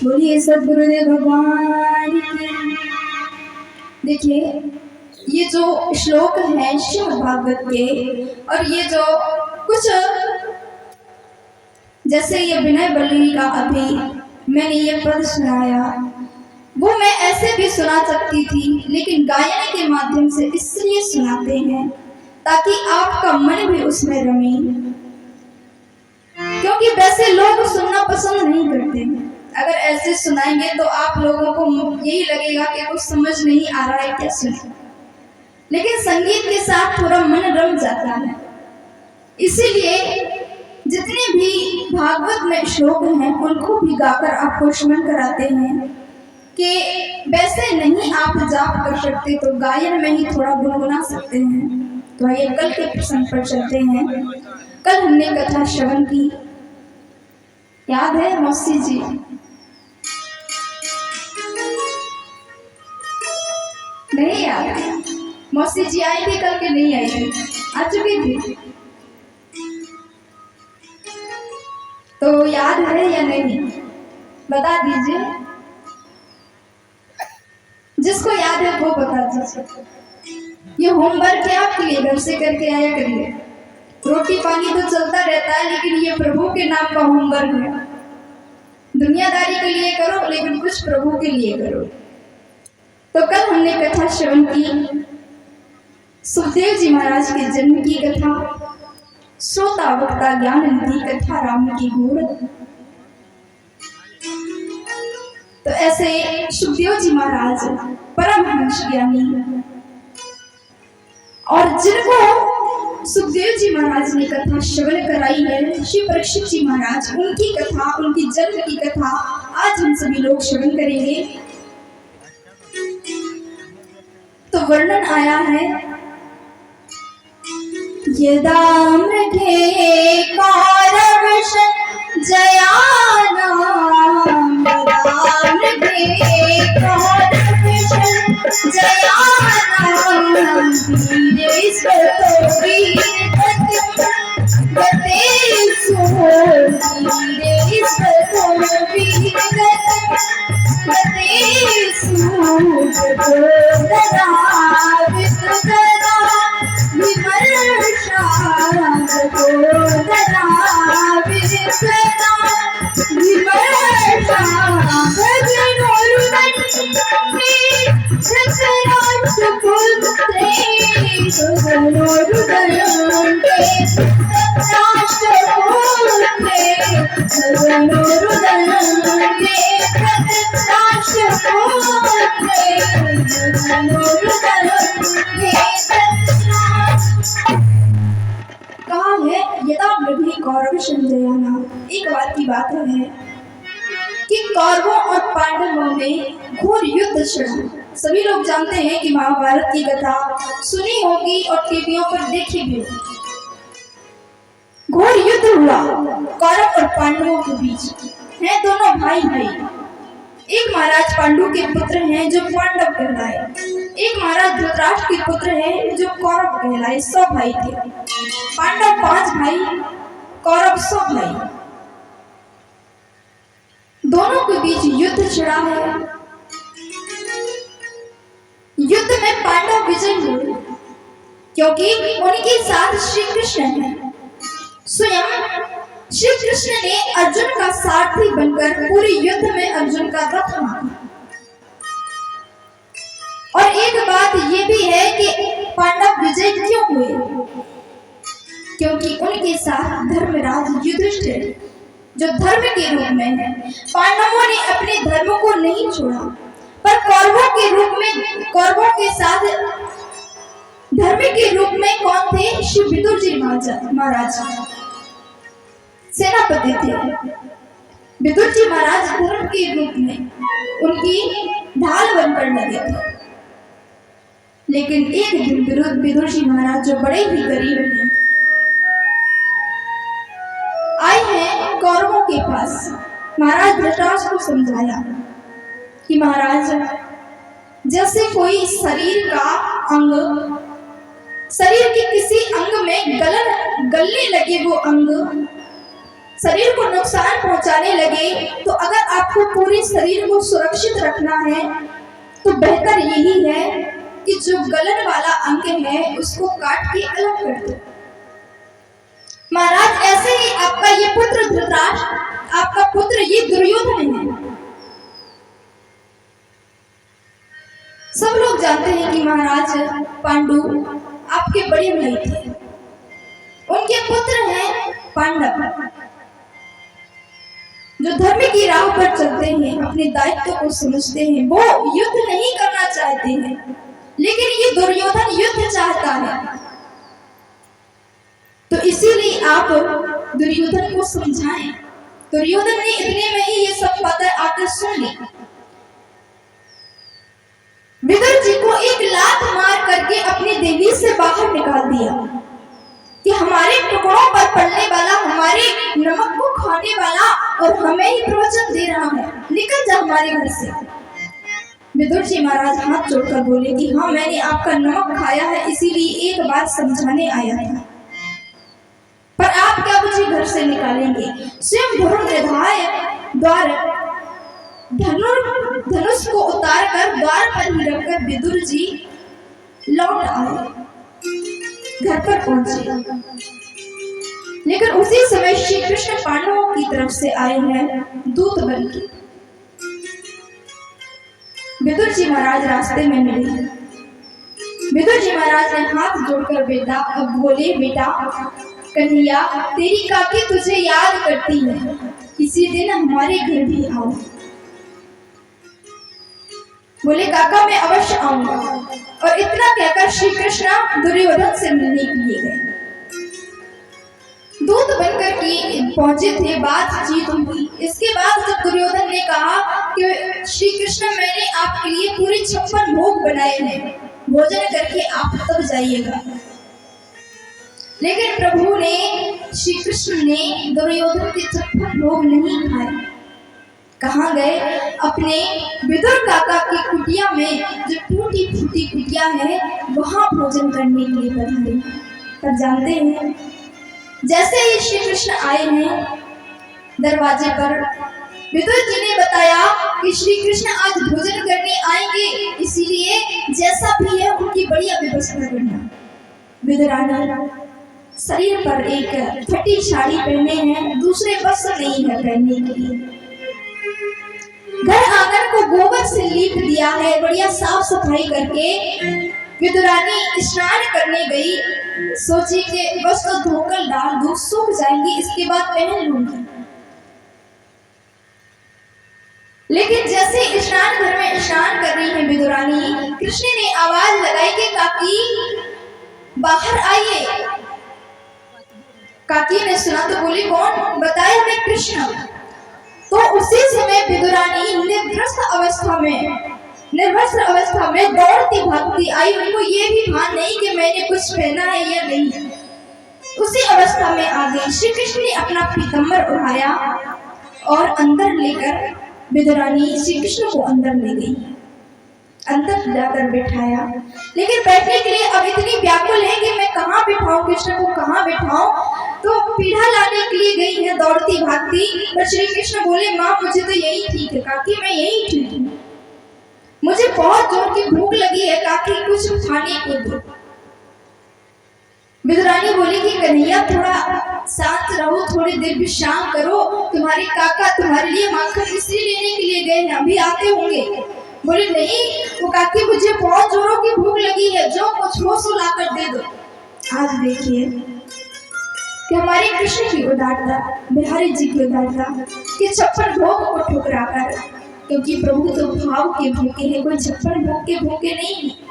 बोलिए सदगुरुदेव भगवान की। देखिए ये जो श्लोक है श्रीमद् भागवत के, और ये जो कुछ जैसे ये विनय बल्लवी का अभी मैंने ये पद सुनाया, वो मैं ऐसे भी सुना सकती थी, लेकिन गायन के माध्यम से इसलिए सुनाते हैं ताकि आपका मन भी उसमें रमे, क्योंकि वैसे लोग सुनना पसंद नहीं करते। अगर ऐसे सुनाएंगे तो आप लोगों को यही लगेगा कि कुछ समझ नहीं आ रहा है क्या सुने, लेकिन संगीत के साथ थोड़ा मन रम जाता है। इसीलिए जितने भी भागवत में श्लोक हैं उनको भी गाकर आपको स्मरण कराते हैं कि वैसे नहीं आप जाप कर सकते तो गायन में ही थोड़ा गुनगुना सकते हैं। तो आइए कल के प्रसंग पर चलते हैं। कल हमने कथा श्रवण की, याद है मौसी जी? नहीं याद? मौसी जी आई थी कल के? नहीं आई थी? आ चुकी थी तो याद है या नहीं? बता दीजिए, जिसको याद है वो बता दीजिए। ये होमवर्क है आपके लिए, घर से करके आया करिए। रोटी पानी तो चलता रहता है, लेकिन ये प्रभु के नाम का होमवर्क है। दुनियादारी के लिए करो, लेकिन कुछ प्रभु के लिए करो। तो कल हमने कथा श्रवण की सुखदेव जी महाराज के जन्म की कथा, श्रोता वक्ता ज्ञान निधि कथा राम की गूढ़। तो ऐसे सुखदेव जी महाराज परमहंस ज्ञानी, और जिनको सुखदेव जी महाराज ने कथा श्रवण कराई है श्री परीक्षित जी महाराज, उनकी कथा, उनकी जन्म की कथा आज हम सभी लोग श्रवण करेंगे। तो वर्णन आया है, यदा मृगे कौरवश जयानाम, यदा मृगे कौरवश जयानाम, वीरेश्वरो वीरगते वीरेश्वरो वीरगते एक बार की बात है कि कौरवों और पांडवों में घोर युद्ध छिड़ा। सभी लोग जानते हैं कि महाभारत की कथा सुनी होगी और टीवियों पर देखी भी होगी। घोर युद्ध हुआ कौरव और पांडवों के बीच। हैं दोनों भाई भाई। एक महाराज पांडु के पुत्र हैं जो पांडव कहलाए, एक महाराज धृतराष्ट्र के पुत्र हैं जो कौरव कहलाए। 100 भाई थे। पांडव 5 भाई, कौरव 100 भाई। दोनों के बीच युद्ध छिड़ा है। युद्ध में पांडव विजय हुए क्योंकि उनके साथ श्री कृष्ण हैं। स्वयं श्री कृष्ण ने अर्जुन का सारथी बनकर पूरे युद्ध में अर्जुन का रथ हांका। और एक बात ये भी है कि पांडव विजय क्यों हुए, क्योंकि उनके साथ धर्मराज युधिष्ठिर जो धर्म के रूप में है। पांडवों ने अपने धर्म को नहीं छोड़ा, पर कौरवों के रूप में, कौरवों के साथ धर्म के रूप में कौन थे? श्री विदुर जी महाराज सेनापति थे। विदुर जी महाराज कर्ण के रूप में उनकी ढाल बनकर लगे थे। लेकिन एक दिन विदुर जी महाराज जो बड़े ही गरीब हैं, आए हैं कौरवों के पास। महाराज धृतराष्ट्र को समझाया कि महाराज, जैसे कोई शरीर का अंग, शरीर के किसी अंग में गलने लगे, वो अंग शरीर को नुकसान पहुंचाने लगे, तो अगर आपको पूरे शरीर को सुरक्षित रखना है तो बेहतर यही है कि जो गलन वाला अंग है उसको काट के अलग कर दो। महाराज, ऐसे ही आपका ये पुत्र धृतराष्ट्र, आपका पुत्र ये दुर्योधन है। सब लोग जानते हैं कि महाराज पांडु आपके बड़े भाई थे, उनके पुत्र हैं पांडव, जो धर्म की राह पर चलते हैं, अपने दायित्व को समझते हैं। वो युद्ध नहीं करना चाहते हैं, लेकिन ये दुर्योधन युद्ध चाहता है। तो इसीलिए आप दुर्योधन को समझाएं। दुर्योधन ने इतने में ही ये सब बातें आकर सुन ली। विदुर जी को एक लात मार करके अपनी देवी से बाहर निकाल दिया कि हमारे टुकड़ों पर पड़ने वाला, हमारे नमक को खाने वाला और हमें ही प्रवचन दे रहा है, निकल जा हमारे घर से। विदुर जी महाराज हाथ जोड़कर बोले कि हाँ, मैंने आपका नमक खाया है, इसीलिए एक बार समझाने आया था, पर आप क्या मुझे घर से निकालेंगे। स्वयं धनुर्धाय द्वार धनुष को उतार कर द्वार पर ही रखकर विदुर जी लौट आए, घर पर पहुंचे। लेकिन उसी समय श्री कृष्ण पांडवों की तरफ से आए हैं दूत बन के। विदुर जी महाराज रास्ते में मिले। विदुर जी महाराज ने हाथ जोड़कर बोले, बेटा कन्हैया, तेरी काकी तुझे याद करती है, किसी दिन हमारे घर भी आओ। बोले, काका मैं अवश्य आऊंगा। और इतना कहकर श्री कृष्ण दुर्योधन से मिलने के लिए गए। दूत बनकर की पहुंचे थे, बातचीत हुई। इसके बाद जब दुर्योधन ने कहा कि श्री कृष्ण, मैंने आपके लिए पूरे 56 भोग बनाए हैं, भोजन करके आप तब जाइएगा। लेकिन प्रभु ने, श्री कृष्ण ने दुर्योधन के 56 भोग नहीं खाए। कहाँ गए? अपने विदुर काका की कुटिया में, जो टूटी फूटी कुटिया है, वहां भोजन करने के लिए पधारे। पर जानते हैं, जैसे ही श्री कृष्ण आए हैं दरवाजे पर, विदुर जी ने बताया कि श्री कृष्ण आज भोजन करने आएंगे, इसीलिए जैसा भी है उनकी बढ़िया व्यवस्था करना। विदुरानी शरीर पर एक फटी साड़ी पहने हैं, दूसरे वस्त्र नहीं है पहनने के लिए। घर आंगन को गोबर से लीप दिया है, बढ़िया साफ सफाई करके विदुरानी स्नान करने गई। सोची कि वस्त्र धोकर डाल दूं, सूख जाएंगी, इसके बाद पहन लूंगी। लेकिन जैसे स्नान घर में स्नान कर रही है विदुरानी, कृष्ण ने आवाज लगाई कि काकी बाहर आइए। काकी ने सुना तो बोली, कौन? बताया, मैं कृष्ण। तो उसी समय विदुरानी निर्वस्त्र अवस्था में दौड़ती भागती आई। उनको ये भी भान नहीं कि मैंने कुछ पहना है या नहीं। उसी अवस्था में आ गई। श्री कृष्ण ने अपना पीताम्बर उठाया और अंदर लेकर विदुरानी श्री कृष्ण को अंदर ले गई, अंदर जाकर बैठाया। लेकिन बैठने के लिए अब इतनी व्याकुल है कि मैं कहाँ बिठाऊं, कृष्ण को कहाँ बिठाऊं। तो पीढ़ा लाने के लिए गई है दौड़ती भागती। पर श्री कृष्ण बोले, माँ मुझे तो यही ठीक है काकी, मैं यही ठीक हूँ, मुझे बहुत जोर की भूख लगी है काकी, कुछ खाने को दो। विदुरानी बोली कि कन्हैया थोड़ा शांत रहो, थोड़ी देर विश्राम करो, तुम्हारे काका तुम्हारे लिए माखन मिश्री लेने के लिए गए हैं, अभी आते होंगे। बोले नहीं वो काकी, मुझे बहुत जोरों की भूख लगी है, जो कुछ हो सो लाकर दे दो। आज देखिए कि हमारे कृष्ण की उदारता, बिहारी जी की उदारता कि 56 भोग को ठुकराकर, क्योंकि प्रभु तो भाव के भूखे हैं, कोई 56 भोग के भूखे नहीं है।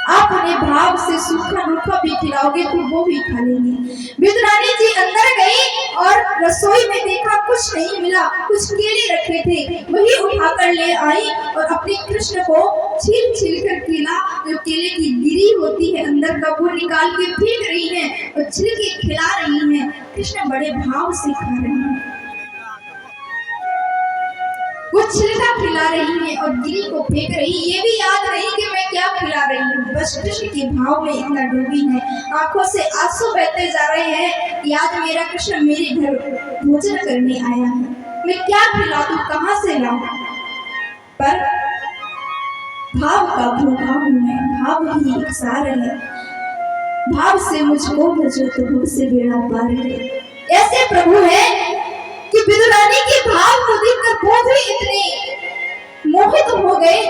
आप उन्हें भाव से सूखा रूखा भी खिलाओगे तो वो भी खा लेंगे। विदुरानी जी अंदर गई और रसोई में देखा कुछ नहीं मिला, कुछ केले रखे थे वही उठाकर ले आई और अपने कृष्ण को छील छील कर केला, जो केले की गिरी होती है अंदर का, वो निकाल के फेंक रही है और छिलके खिला रही है। कृष्ण बड़े भाव से खा रहे हैं, वो छिलका खिला रही है और गिरी को फेंक रही, ये भी याद नहीं कि मैं क्या खिला रही हूँ, बस कृष्ण के भाव में इतना डूबी है। आंखों से आंसू बहते जा रहे हैं कि आज मेरा कृष्ण मेरे घर भोजन करने आया है, मैं क्या खिला दूं, कहां से लाऊं। पर भाव का भूखा हूं मैं, भाव ही एक सार है, भाव से मुझको भजो तो मुझसे बेड़ा पार है। ऐसे प्रभु है कि विदुरानी के भाव को देखकर वो भी इतने मोहित हो गए,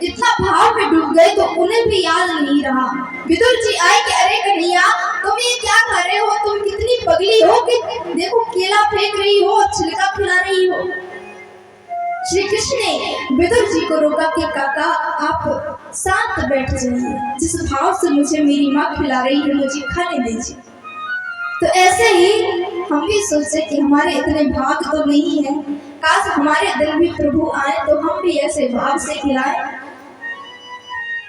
इतना भाव में डूब गए तो उन्हें भी याद नहीं रहा। विदुर जी आए कि अरे कन्हैया तुम ये क्या कर रहे हो, तुम कितनी पगली हो कि देखो केला फेंक रही हो, छिलका खिला रही हो। श्री कृष्ण ने विदुर जी को रोका कि काका आप शांत बैठ जाइए, जिस भाव से मुझे मेरी माँ खिला रही है मुझे खाने दीजिए। तो ऐसे ही हम भी सोचे कि हमारे इतने भाग तो नहीं है, काश हमारे दिल भी प्रभु आए तो हम भी ऐसे भाव से खिलाए।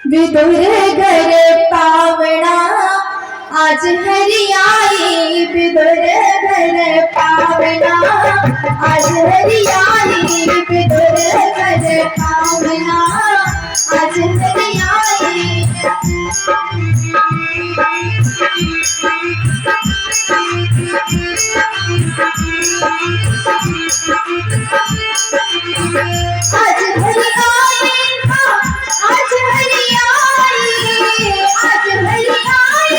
विदुर घर पावना आज हरियाली, विदुर घर पावना आज हरियाली, विदुर घर पावना आज हरियाली। आज हरियाली आज हरियाली आज हरियाली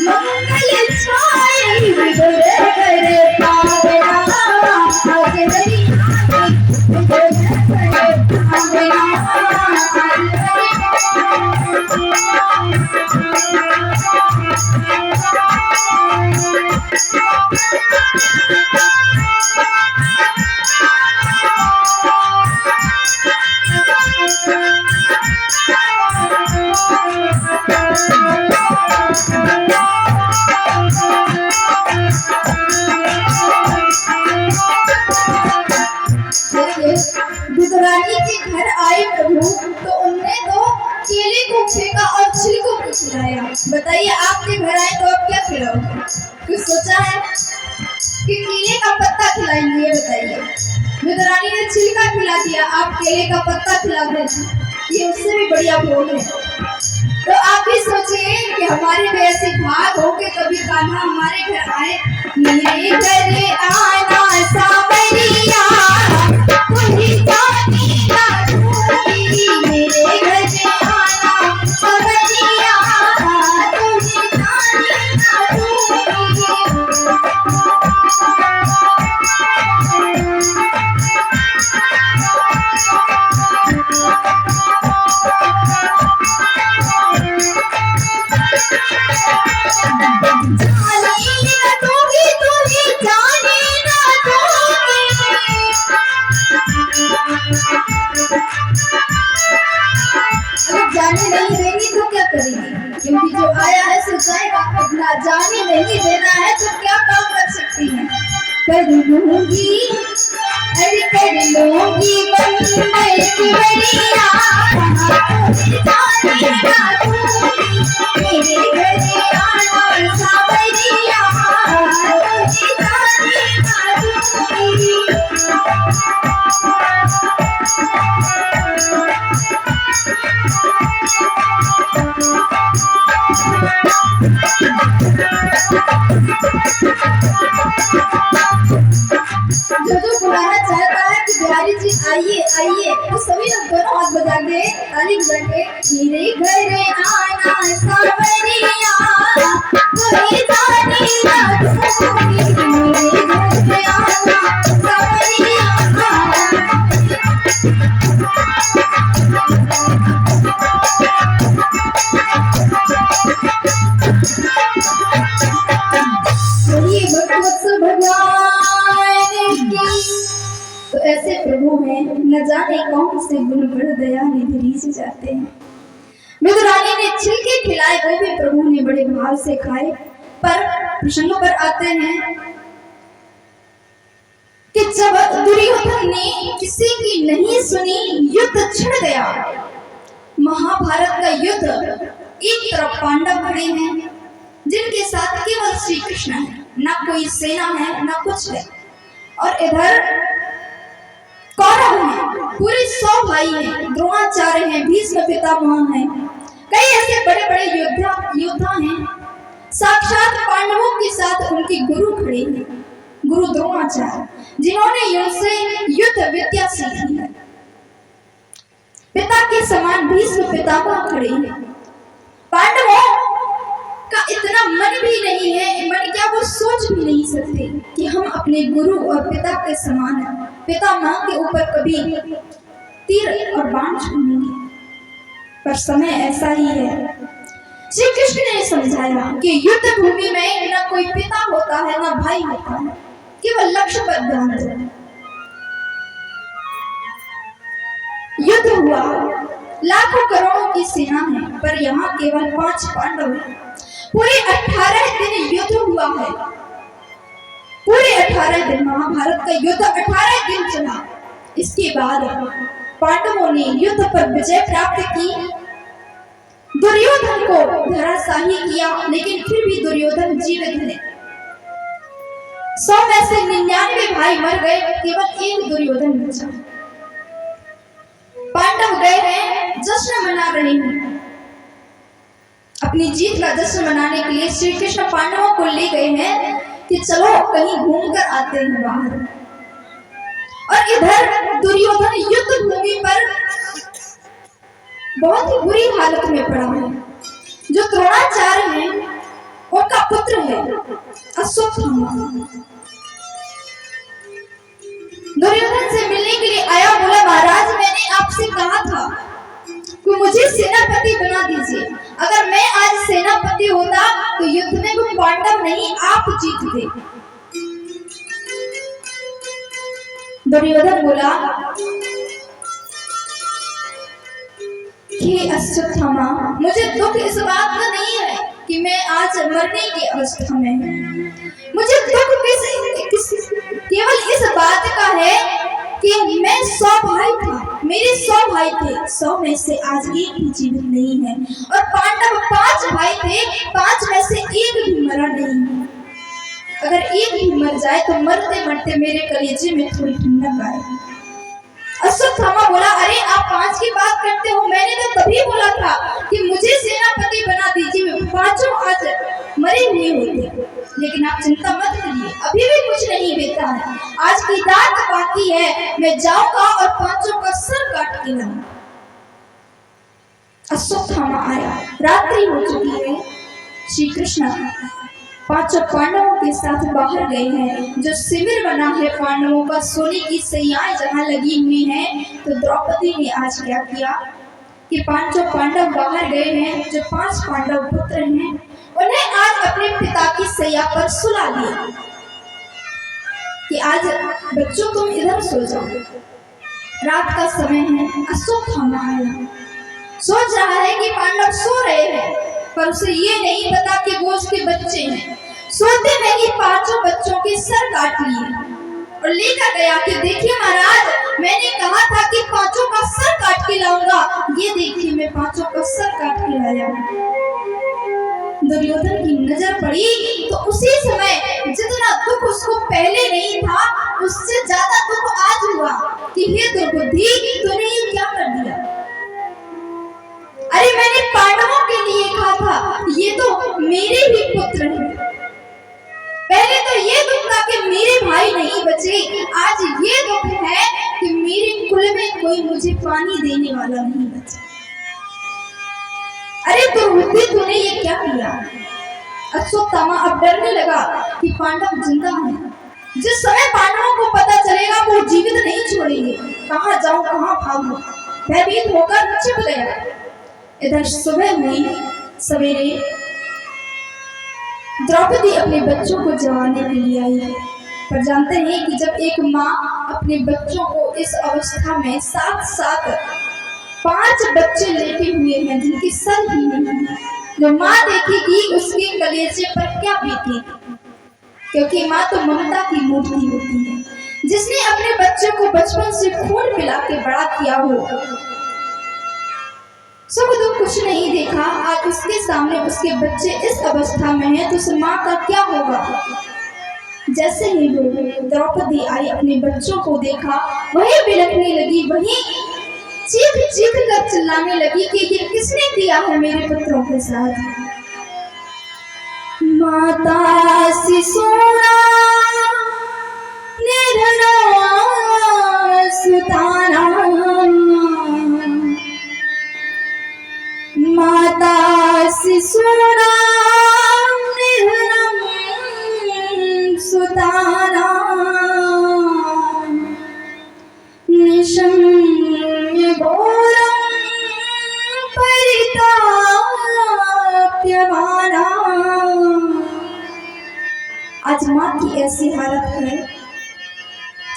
मंगल छाए, विदुर घर पावना आज हरियाली, विदुर घर पावना आज विदुरानी के घर आए प्रभु तो उनने तो केले को फेंका और छिलकों को खिलाया। बताइए आपके घर आए तो आप क्या खिलाओगे? कुछ सोचा है कि केले का पत्ता खिलाएंगे? बताइए, विदुरानी ने छिलका खिला दिया, आप केले का पत्ता खिला दें, ये उससे भी बढ़िया भोग है। तो आप भी सोचिए कि हमारे भी ऐसे भाग हो के कभी कान्हा हमारे घर आए। मेरे घर आना सावरिया कोई जाने ना दूंगी, मेरे घर आना सावरिया कोई जाने ना दूंगी। जाने नहीं देंगी तो क्या करेंगे, क्योंकि जो आया है सो जाएगा, अपना जाने नहीं देना है तो क्या काम कर सकती है। कर लूंगी अरे कर लूंगी बंदे की बलिया, जाने ना दूंगी, मेरे घर आना सावरिया जाने ना दूंगी। जो बुलाना चाहता है कि बिहारी जी आइए आइए, तो सभी लोग दोनों हाथ बजा के ताली बजा के मेरे घर आना सावरिया कोई जाने ना दूंगी, मेरे घर आना सावरिया। तो ऐसे प्रभु हैं, न जाने कौन से गुण बड़ दया निधि से जाते हैं। विदुरानी ने छिलके खिलाए, वो भी प्रभु ने बड़े भाव से खाए। पर प्रसंग पर आते हैं कि जब दुर्योधन ने किसी की नहीं सुनी, युद्ध छिड़ गया। महाभारत का युद्ध, एक तरफ पांडव खड़े हैं जिनके साथ केवल श्री कृष्ण है, ना कोई सेना है ना कुछ है, और इधर कौरव हैं, पूरे 100 भाई हैं, द्रोणाचार्य हैं, भीष्म पितामह हैं, कई ऐसे बड़े बड़े योद्धा हैं। साक्षात पांडवों के साथ उनके गुरु खड़े हैं, गुरु द्रोणाचार्य, जिन्होंने उनसे युद्ध विद्या सीखी है। पिता के समान भीष्म पितामह खड़े हैं। पांडवों का इतना मन भी नहीं है, मन क्या वो सोच भी नहीं सकते कि हम अपने गुरु और पिता के समान हैं, पितामह के ऊपर कभी तीर और बाण छोड़ेंगे। पर समय ऐसा ही है। श्री कृष्ण ने समझाया कि युद्ध भूमि में ना कोई पिता होता है ना भाई होता है, केवल लक्ष्य पर ध्यान दो। युद्ध हुआ, लाखों करोड़ों की सेना है, पर यहाँ केवल 5 पांडव हैं। पूरे 18 दिन युद्ध हुआ है, पूरे 18 दिन महाभारत का युद्ध 18 दिन चला। इसके बाद पांडवों ने युद्ध पर विजय प्राप्त की, दुर्योधन को धराशाही किया, लेकिन फिर भी दुर्योधन जीवित है। 100 में से 99 भाई मर गए, केवल एक दुर्योधन बचा। पांडव गए हैं, जश्न मना रहे हैं। अपनी जीत का जश्न मनाने के लिए श्री कृष्ण पांडवों को ले गए हैं कि चलो कहीं घूम कर आते हैं बाहर। और इधर दुर्योधन युद्ध भूमि पर बहुत ही बुरी हालत में पड़ा है। जो द्रोणाचार्य है उनका पुत्र है अश्वत्थामा। दुर्योधन से मिलने के लिए आया, बोला महाराज मैंने आपसे कहा था कि मुझे सेनापति बना दीजिए, अगर मैं आज सेनापति होता तो युद्ध में कोई पांडव नहीं आप जीतते। दुर्योधन बोला कि अश्वत्थामा मुझे दुख इस बात का नहीं है कि मैं आज मरने की अवस्था में हूँ, मुझे दुख केवल इस बात का है कि मैं 100 भाई था, मेरे 100 भाई थे, 100 में से आज एक भी जीवित नहीं है, और पांडव 5 भाई थे, 5 में से एक भी मरा नहीं है। अगर एक भी मर जाए तो मरते मरते मेरे कलेजे में थोड़ी ठंडक आए। अश्वत्थामा बोला अरे आप 5 की बात करते हो, मैंने तो तभी बोला था कि मुझे सेनापति बना दीजिए, 5 आज मरे हुए होते। लेकिन आप चिंता मत करिए, अभी भी कुछ नहीं बीता है, आज की रात बाकी है, मैं जाऊंगा और 5 का सर काट के लाऊंगा। अश्वत्थामा आया, रात्रि हो चुकी है। श्री कृष्ण 5 पांडवों के साथ बाहर गए हैं। जो शिविर बना है पांडवों का, सोने की सैयाएं जहां लगी हुई हैं, तो द्रौपदी ने आज क्या किया कि 5 पांडव बाहर गए हैं, जो 5 पांडव पुत्र हैं, उन्हें आज अपने पिता की सैया पर सुला दिया कि आज बच्चों तुम इधर सो जाओ, रात का समय है। अश्वत्थामा आया, सोच रहा है कि पांडव सो रहे हैं, पर उसे ये नहीं पता कि वो उसके बच्चे हैं। सोते में ही 5 बच्चों के सर काट लिए और लेकर गया कि देखिए महाराज मैंने कहा था कि 5 का सर काट के लाऊंगा, ये देखिए मैं 5 का सर काट के लाया। दुर्योधन की नजर पड़ी तो उसी समय जितना दुख उसको पहले नहीं था, उससे ज्यादा दुख आज हुआ कि हे दुर्बुद्धि तूने ये क्या कर दिया। अरे मैंने पांडवों के लिए कहा था, ये तो मेरे ही पुत्र हैं। पहले तो ये दुख था कि मेरे भाई नहीं बचे, आज ये दुख है कि मेरे कुल में कोई मुझे पानी देने वाला नहीं बचा। अरे दुर्बुद्धि तूने ये क्या किया। अश्वत्थामा अब डरने लगा कि पांडव जिंदा हैं। जिस समय पांडवों को पता चलेगा वो जीवित नहीं छोड़ेंगे, कहाँ जाऊं कहाँ भागूं, भयभीत होकर छिप गया। इधर सुबह हुई, सवेरे द्रौपदी अपने बच्चों को जगाने के लिए आई, पर जानते हैं कि जब एक माँ अपने बच्चों को इस अवस्था में साथ साथ 5 बच्चे लेटे हुए हैं जिनकी सर ही नहीं है। जो माँ देखेगी उसके कलेजे पर क्या बीतेगी, क्योंकि माँ तो ममता की मूर्ति होती है। जिसने अपने बच्चों को बचपन से खून पिला के बड़ा किया हो, सुख दुख कुछ नहीं देखा, आज उसके सामने उसके बच्चे इस अवस्था में हैं तो उस माँ का क्या होगा। जैसे ही द्रौपदी आई, अपने बच्चों को देखा, वही बिलखने लगी, वही चीख चीख कर चिल्लाने लगी कि ये किसने किया है मेरे पुत्रों के साथ। माता सिसोना निर्धना सुताना, माता सिसोना निर्धनम सुताना, निशम्य घोरं परिताप्यमाना। आज माँ की ऐसी हालत है,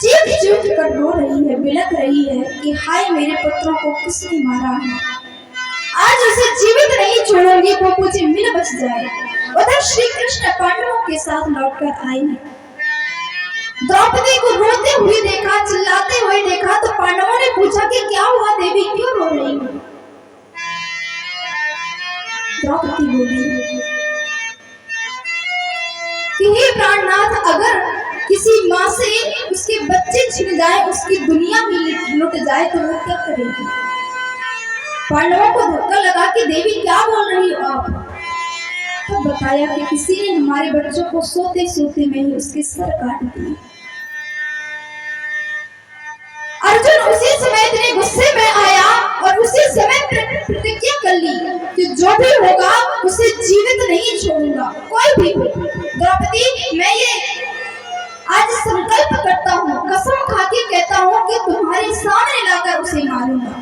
चीख चीख कर रो रही है, बिलख रही है कि हाय मेरे पुत्रों को किसने मारा है, आज उसे जीवित नहीं छोड़ूंगी, वो मुझे मिल बच जाए। उधर श्री कृष्ण पांडवों के साथ लौटकर आए हैं। द्रौपदी को रोते हुए देखा, चिल्लाते हुए देखा, तो पांडवों ने पूछा कि क्या हुआ देवी, क्यों रो रही हो। द्रौपदी बोली कि हे प्राणनाथ, अगर किसी माँ से उसके बच्चे छिन जाए, उसकी दुनिया ही लुट जाए तो वो क्या करेगी। पांडवों को धक्का लगा कि देवी क्या बोल रही हो आप। तो बताया कि किसी ने हमारे बच्चों को सोते सोते में ही उसके सर काट दिए। अर्जुन उसी समय इतने गुस्से में आया और उसी समय प्रतिज्ञा कर ली कि जो भी होगा उसे जीवित नहीं छोड़ूंगा, कोई भी हो। द्रौपदी, मैं ये आज संकल्प करता हूँ, कसम खा के कहता हूँ कि तुम्हारे सामने लाकर उसे मारूंगा,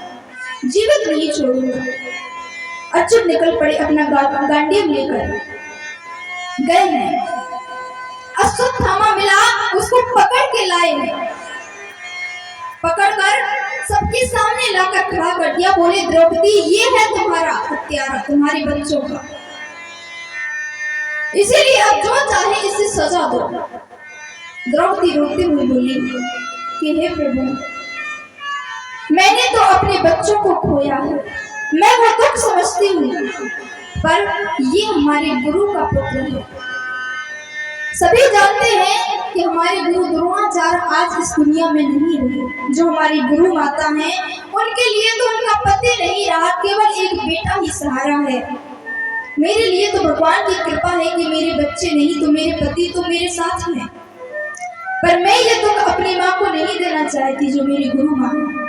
जीवित नहीं छोड़ूंगा। अर्जुन निकल पड़े, अपना गांडीव लेकर गए हैं। अश्वत्थामा मिला, उसको पकड़ के लाए हैं, पकड़कर सबके सामने लाकर खड़ा कर दिया। बोले द्रौपदी, ये है तुम्हारा हत्यारा, तुम्हारे बच्चों का, इसीलिए अब जो चाहे इसे सजा दो। द्रौपदी रोते हुए बोली कि हे प्रभु, मैंने तो अपने बच्चों को खोया है, मैं वो दुख समझती हूँ, पर ये हमारे गुरु का पुत्र है। सभी जानते हैं कि हमारे गुरु द्रोणाचार्य आज इस दुनिया में नहीं रहे। जो हमारी गुरु माता हैं, उनके लिए तो उनका पति नहीं रहा, केवल एक बेटा ही सहारा है। मेरे लिए तो भगवान की कृपा है कि मेरे बच्चे नहीं तो मेरे पति तो मेरे साथ हैं, पर मैं ये दुख अपनी माँ को नहीं देना चाहती जो मेरी गुरु माँ है।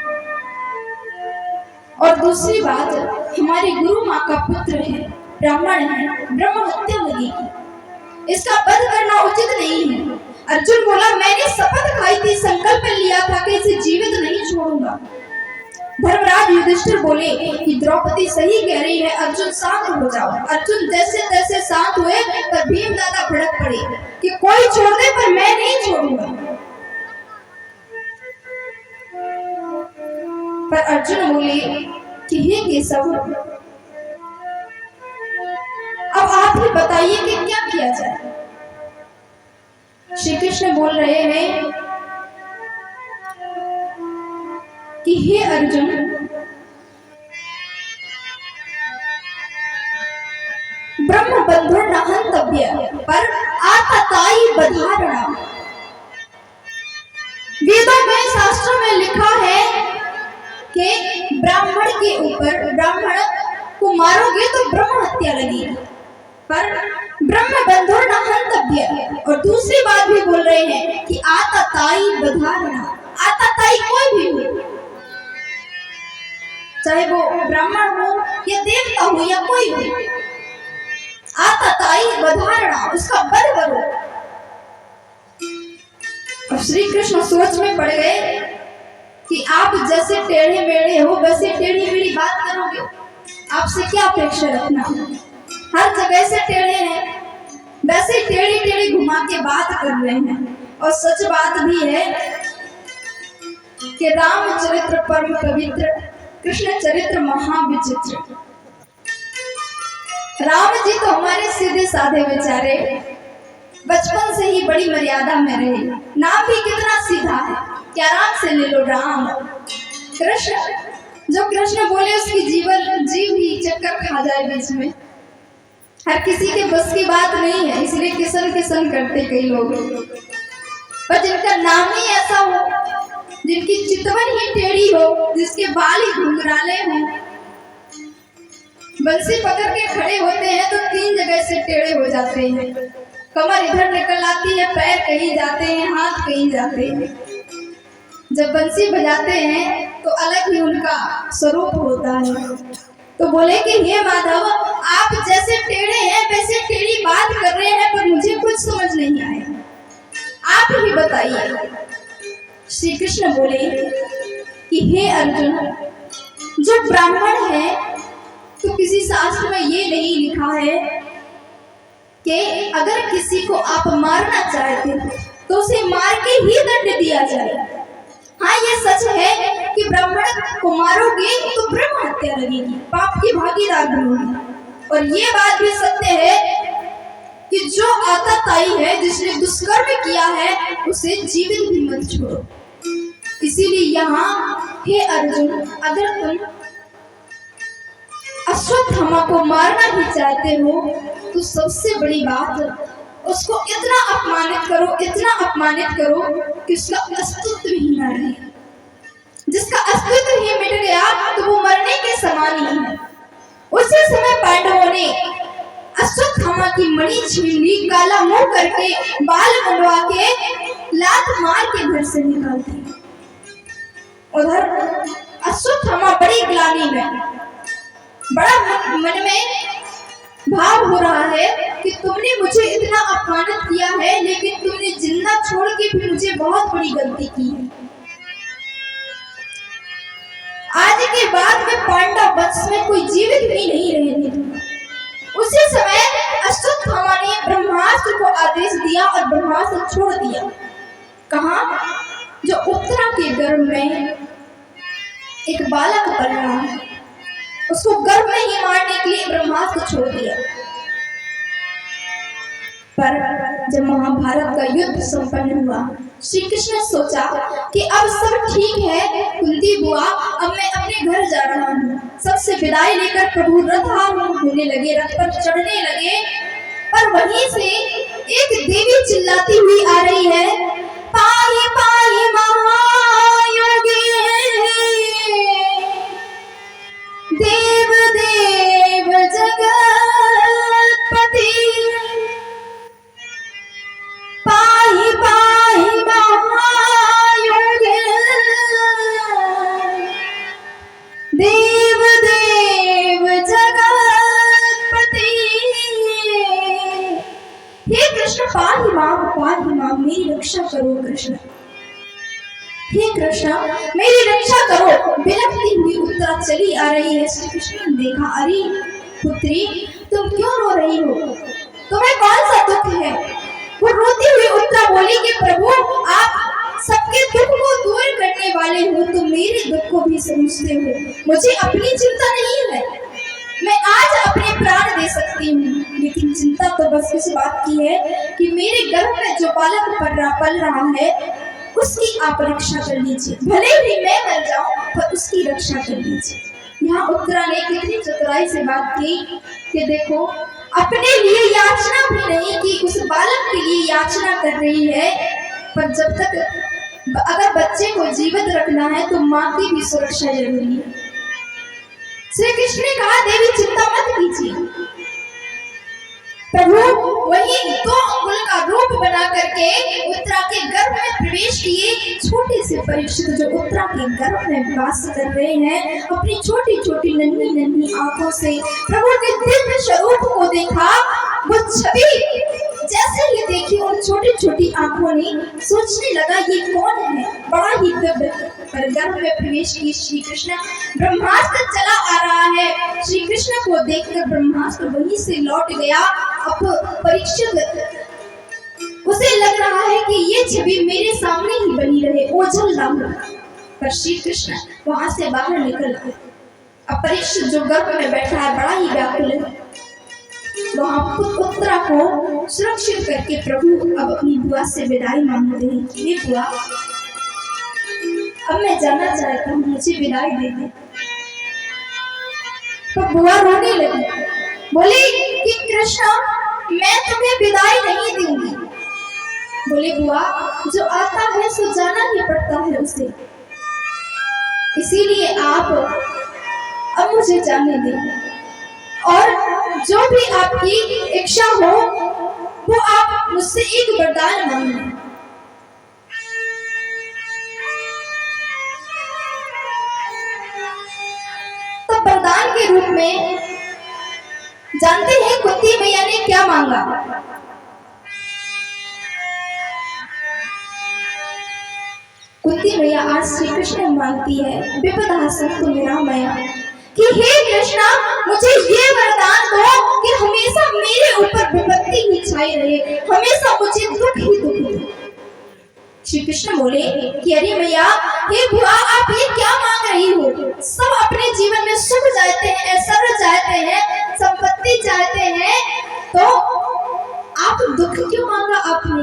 और दूसरी बात, हमारी गुरु माँ का पुत्र है, ब्राह्मण है, ब्रह्म हत्या लगेगी, इसका वध करना उचित नहीं है। अर्जुन बोला, मैंने शपथ खाई थी, संकल्प लिया था कि इसे जीवित नहीं छोड़ूंगा। धर्मराज युधिष्ठिर बोले कि द्रौपदी सही कह रही है, अर्जुन शांत हो जाओ। अर्जुन जैसे तैसे शांत हुए, पर भीम दादा भड़क पड़े कि कोई छोड़ दे पर मैं नहीं छोड़ूंगा। पर अर्जुन बोले कि हे केशव, अब आप ही बताइए कि क्या किया जाए। श्री कृष्ण बोल रहे हैं कि हे अर्जुन, ब्रह्म बंधुर न हंतव्य, पर आतताई बधारणा। वेदों में, शास्त्रों में लिखा है कि ब्राह्मण के ऊपर, ब्राह्मण को मारोगे तो ब्रह्म हत्या लगेगी, पर ब्रह्म बंधुर न हंतव्य। और दूसरी बात भी बोल रहे हैं कि आतताई बधारणा। आतताई कोई भी हो, चाहे वो ब्राह्मण हो या देवता हो या कोई हो, आतताई बधारणा, उसका वध करो। और श्री कृष्ण सोच में पड़ गए कि आप जैसे टेढ़े मेढ़े हो वैसे टेढ़ी मेढ़ी बात करोगे, आपसे क्या अपेक्षा रखना। हर जगह से टेढ़े हैं, वैसे टेढ़ी टेढ़ी घुमा के बात कर रहे हैं। और सच बात भी है कि रामचरित्र परम पवित्र, कृष्ण चरित्र महाविचित्र। राम जी तो हमारे सीधे साधे बेचारे, बचपन से ही बड़ी मर्यादा में रहे। नाम भी कितना सीधा है, क्या नाम से ले लो राम। कृष्ण, जो कृष्ण बोले उसकी जीव ही चक्कर खा जाए बीच में। हर किसी के बस की बात नहीं है, इसलिए किसन किसन करते कई लोग। पर जिनका नाम ही ऐसा हो, जिनकी चितवन ही टेढ़ी हो, जिसके बाल ही घुंघराले हों, बंसी पकड़ के खड़े होते हैं तो 3 जगह से टेढ़े हो जाते हैं। कमर इधर निकल आती है, पैर कहीं जाते हैं, हाथ कहीं जाते हैं। जब बंसी बजाते हैं तो अलग ही उनका स्वरूप होता है। तो बोले कि हे माधव, आप जैसे टेढ़े हैं वैसे टेढ़ी बात कर रहे हैं, पर मुझे कुछ समझ नहीं आया, आप ही बताइए। श्री कृष्ण बोले कि हे अर्जुन, जो ब्राह्मण है तो किसी शास्त्र में ये नहीं लिखा है कि अगर किसी को आप मारना चाहते हो तो उसे मार के ही दंड दिया जाए। हाँ, ये सच है कि ब्राह्मण को मारोगे तो ब्रह्म हत्या लगेगी, पाप की भागीदार बनोगे। और ये बात भी सत्य है कि जो आतताई है, जिसने दुष्कर्म किया है, उसे जीवित भी मत छोड़ो। इसीलिए यहाँ हे अर्जुन, अगर तुम अश्वत्थामा को मारना ही चाहते हो तो सबसे बड़ी बात, उसको इतना अपमानित करो कि उसका अस्तित्व ही न रहे। जिसका अस्तित्व ही मिट गया तो वो मरने के समान ही है। उसी समय पांडवों ने अश्वत्थामा की मणि छीन ली, काला मुंह करके, बाल मंडवा के, लात मार के घर से निकाल दी। उधर अश्वत्थामा बड़ी ग्लानि में, बड़ा मन में भाव हो रहा है कि तुमने मुझे इतना अपमानित किया है, लेकिन तुमने जिंदा छोड़ के भी मुझे बहुत बड़ी गलती की है। आज के बाद में पांडव वंश में कोई जीवित भी नहीं रहने दूंगा। उसी समय अश्वत्थामा ने ब्रह्मास्त्र को आदेश दिया और ब्रह्मास्त्र छोड़ दिया। कहा? जो उत्तरा के गर्भ में एक बालक पल रहा है, उसको गर्भ में ही मारने के लिए ब्रह्मास्त्र छोड़ दिया। पर जब महाभारत का युद्ध संपन्न हुआ, श्री कृष्ण ने सोचा कि अब सब ठीक है कुंती बुआ, अब मैं अपने घर जा रहा हूँ। सबसे विदाई लेकर प्रभु रथारूढ़ होने लगे, रथ पर चढ़ने लगे। पर वहीं से एक देवी चिल्लाती हुई आ रही है, पाहि पाहि महायोगी देव देव जगतपति, पाहि पाहि महायोगी देव देव जगतपति। हे कृष्ण, पाहि मां, मेरी रक्षा करो कृष्ण। हे कृष्ण, मेरी रक्षा करो। बिलखती हुई उत्तरा चली आ रही है। श्री कृष्ण ने देखा, अरे पुत्री, तुम क्यों रो रही हो? तुम्हें कौन सा दुख है? वो रोती हुई उत्तरा बोली कि प्रभु, आप सबके दुख को दूर करने वाले हो तो मेरे दुख को भी समझते हो। मुझे अपनी चिंता नहीं है, मैं आज अपने प्राण दे सकती हूँ, लेकिन चिंता तो बस इस बात की है कि मेरे गर्भ में जो बालक पल रहा है उसकी आप रक्षा कर लीजिए। भले ही मैं मर जाऊं, पर उसकी रक्षा कर लीजिए। यहाँ उत्तरा ने कितनी चतुराई से बात की कि देखो, अपने लिए याचना भी नहीं की, उस बालक के लिए याचना कर रही है। पर जब तक अगर बच्चे को जीवित रखना है तो माँ की भी सुरक्षा जरूरी है। श्री कृष्ण ने कहा, देवी चिंता मत कीजिए। प्रभु वही 2 अंगुल का रूप बना करके उत्तरा के गर्भ में प्रवेश किए। छोटे से परीक्षित जो उत्तरा के गर्भ में वास कर रहे हैं, अपनी छोटी छोटी नन्ही नन्ही आंखों से प्रभु के दिव्य स्वरूप को देखा। वो छवि जैसे ही देखी, उन छोटी छोटी आंखों ने सोचने लगा ये कौन है, बड़ा ही दिव्य। पर गर्भ में प्रवेश की श्री कृष्ण, ब्रह्मास्त्र चला आ रहा है। श्री कृष्ण को देखकर ब्रह्मास्त्र वहीं से लौट गया। अब परीक्षित, उसे लग रहा है कि ये छवि मेरे सामने ही बनी रहे, ओझल ना हो। पर श्री कृष्ण वहां से बाहर निकल आए। अब परीक्षित जो गर्भ में बैठा है बड़ा ही व्याकुल है। वहां पुत्रा को सुरक्षित करके प्रभु अब अपनी बुआ से विदाई मांगते हैं कि हे बुआ, अब मैं जाना चाहता हूँ, मुझे विदाई दे दे। तो बुआ रोने लगी, बोली कि कृष्ण मैं तुम्हें विदाई नहीं दूंगी। बोले बुआ, जो आता है सो जाना ही पड़ता है उसे, इसीलिए आप अब मुझे जाने दें और जो भी आपकी इच्छा हो वो आप मुझसे एक वरदान मांगें। तो वरदान के रूप में जानते हैं कुंती मैया ने क्या मांगा? कुंती मैया आज श्री कृष्ण मांगती है विपदा संत मेरा मैया कि हे कृष्णा, मुझे ये वरदान दो कि हमेशा मेरे ऊपर विपत्ति ही छाई रहे, हमेशा मुझे दुख ही दुख दे। श्री कृष्ण बोले कि अरे मैया, हे बुआ, आप ये क्या मांग रही हो? सब अपने जीवन में सुख चाहते हैं, ऐश्वर्य चाहते हैं, संपत्ति चाहते हैं, तो आप दुख क्यों मांगा आपने?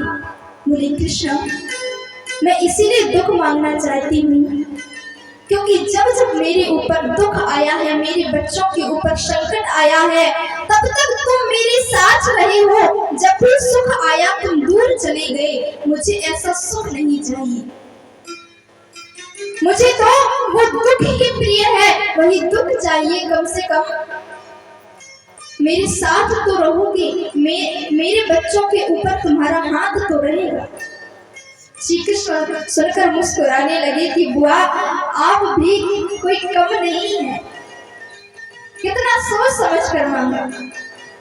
बोले कृष्ण, मैं इसीलिए दुख मांगना चाहती हूँ क्योंकि जब जब मेरे ऊपर दुख आया है, मेरे बच्चों के ऊपर संकट आया है, तब तक तुम मेरे साथ रहे हो, जब भी सुख आया तुम दूर चले गए। मुझे ऐसा सुख नहीं चाहिए, मुझे तो वो दुख ही प्रिय है, वही दुख चाहिए। कम से कम मेरे साथ तो रहोगे, मेरे बच्चों के ऊपर तुम्हारा हाथ तो रहेगा। श्री कृष्ण सुनकर मुस्कुराने लगे कि बुआ, आप भी कोई कम नहीं है, कितना सोच समझ कर मांगा।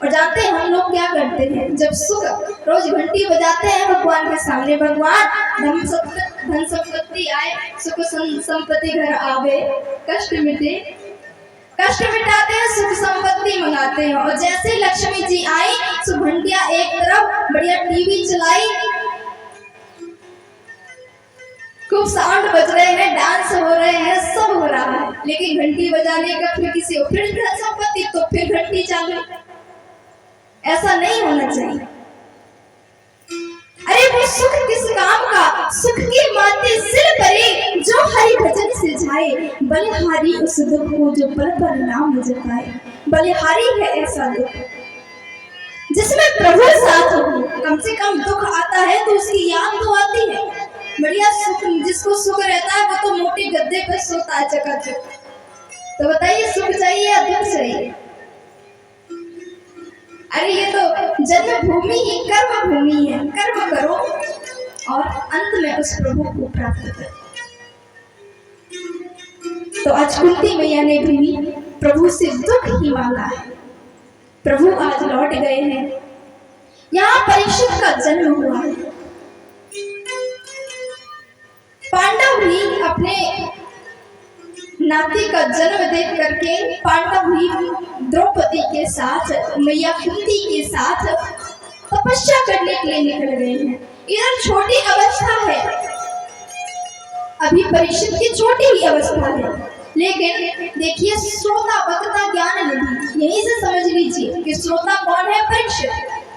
और जानते हैं हम लोग क्या करते हैं? जब सुख रोज घंटी बजाते हैं भगवान के सामने, भगवान धन संपत्ति आए, सुख संपत्ति घर आवे, कष्ट मिटे, कष्ट मिटाते हैं, सुख संपत्ति मंगाते हैं। और जैसे लक्ष्मी जी आई, सो घंटिया एक तरफ, बढ़िया टीवी चलाई, खूब साउंड बज रहे हैं, डांस हो रहे हैं, सब हो रहा है, लेकिन घंटी बजाने का फिर किसी और फिर संपत्ति, तो फिर घंटी चालू। ऐसा नहीं होना चाहिए। अरे वो सुख किस काम का? सुख की माते सिर परे, जो हरि भजन से जाए, बलिहारी उस दुख को जो पल पर नाम जपाए। बलिहारी है ऐसा दुख जिसमें प्रभु साथ हो। कम से कम दुख आता है तो उसकी याद तो आती है। बढ़िया सुख, जिसको सुख रहता है वो तो मोटे गद्दे पर सोता है चकाचक। तो बताइए, सुख चाहिए या दुख चाहिए? अरे ये तो जन्मभूमि ही कर्म भूमि है, कर्म करो और अंत में उस प्रभु को प्राप्त करो। तो आज कुंती मैया ने भी प्रभु से दुख ही मांगा है। प्रभु आज लौट गए हैं, यहाँ परीक्षित का जन्म हुआ है। पांडव भी अपने नाती का जन्म देख करके, पांडव भी द्रौपदी के साथ, मैया कुंती के साथ तपस्या करने के लिए निकल गए हैं। इधर छोटी अवस्था है, अभी परीक्षित की छोटी ही अवस्था है, लेकिन देखिए श्रोता वक्ता ज्ञान निधि, यहीं से समझ लीजिए कि श्रोता कौन है? परीक्षित,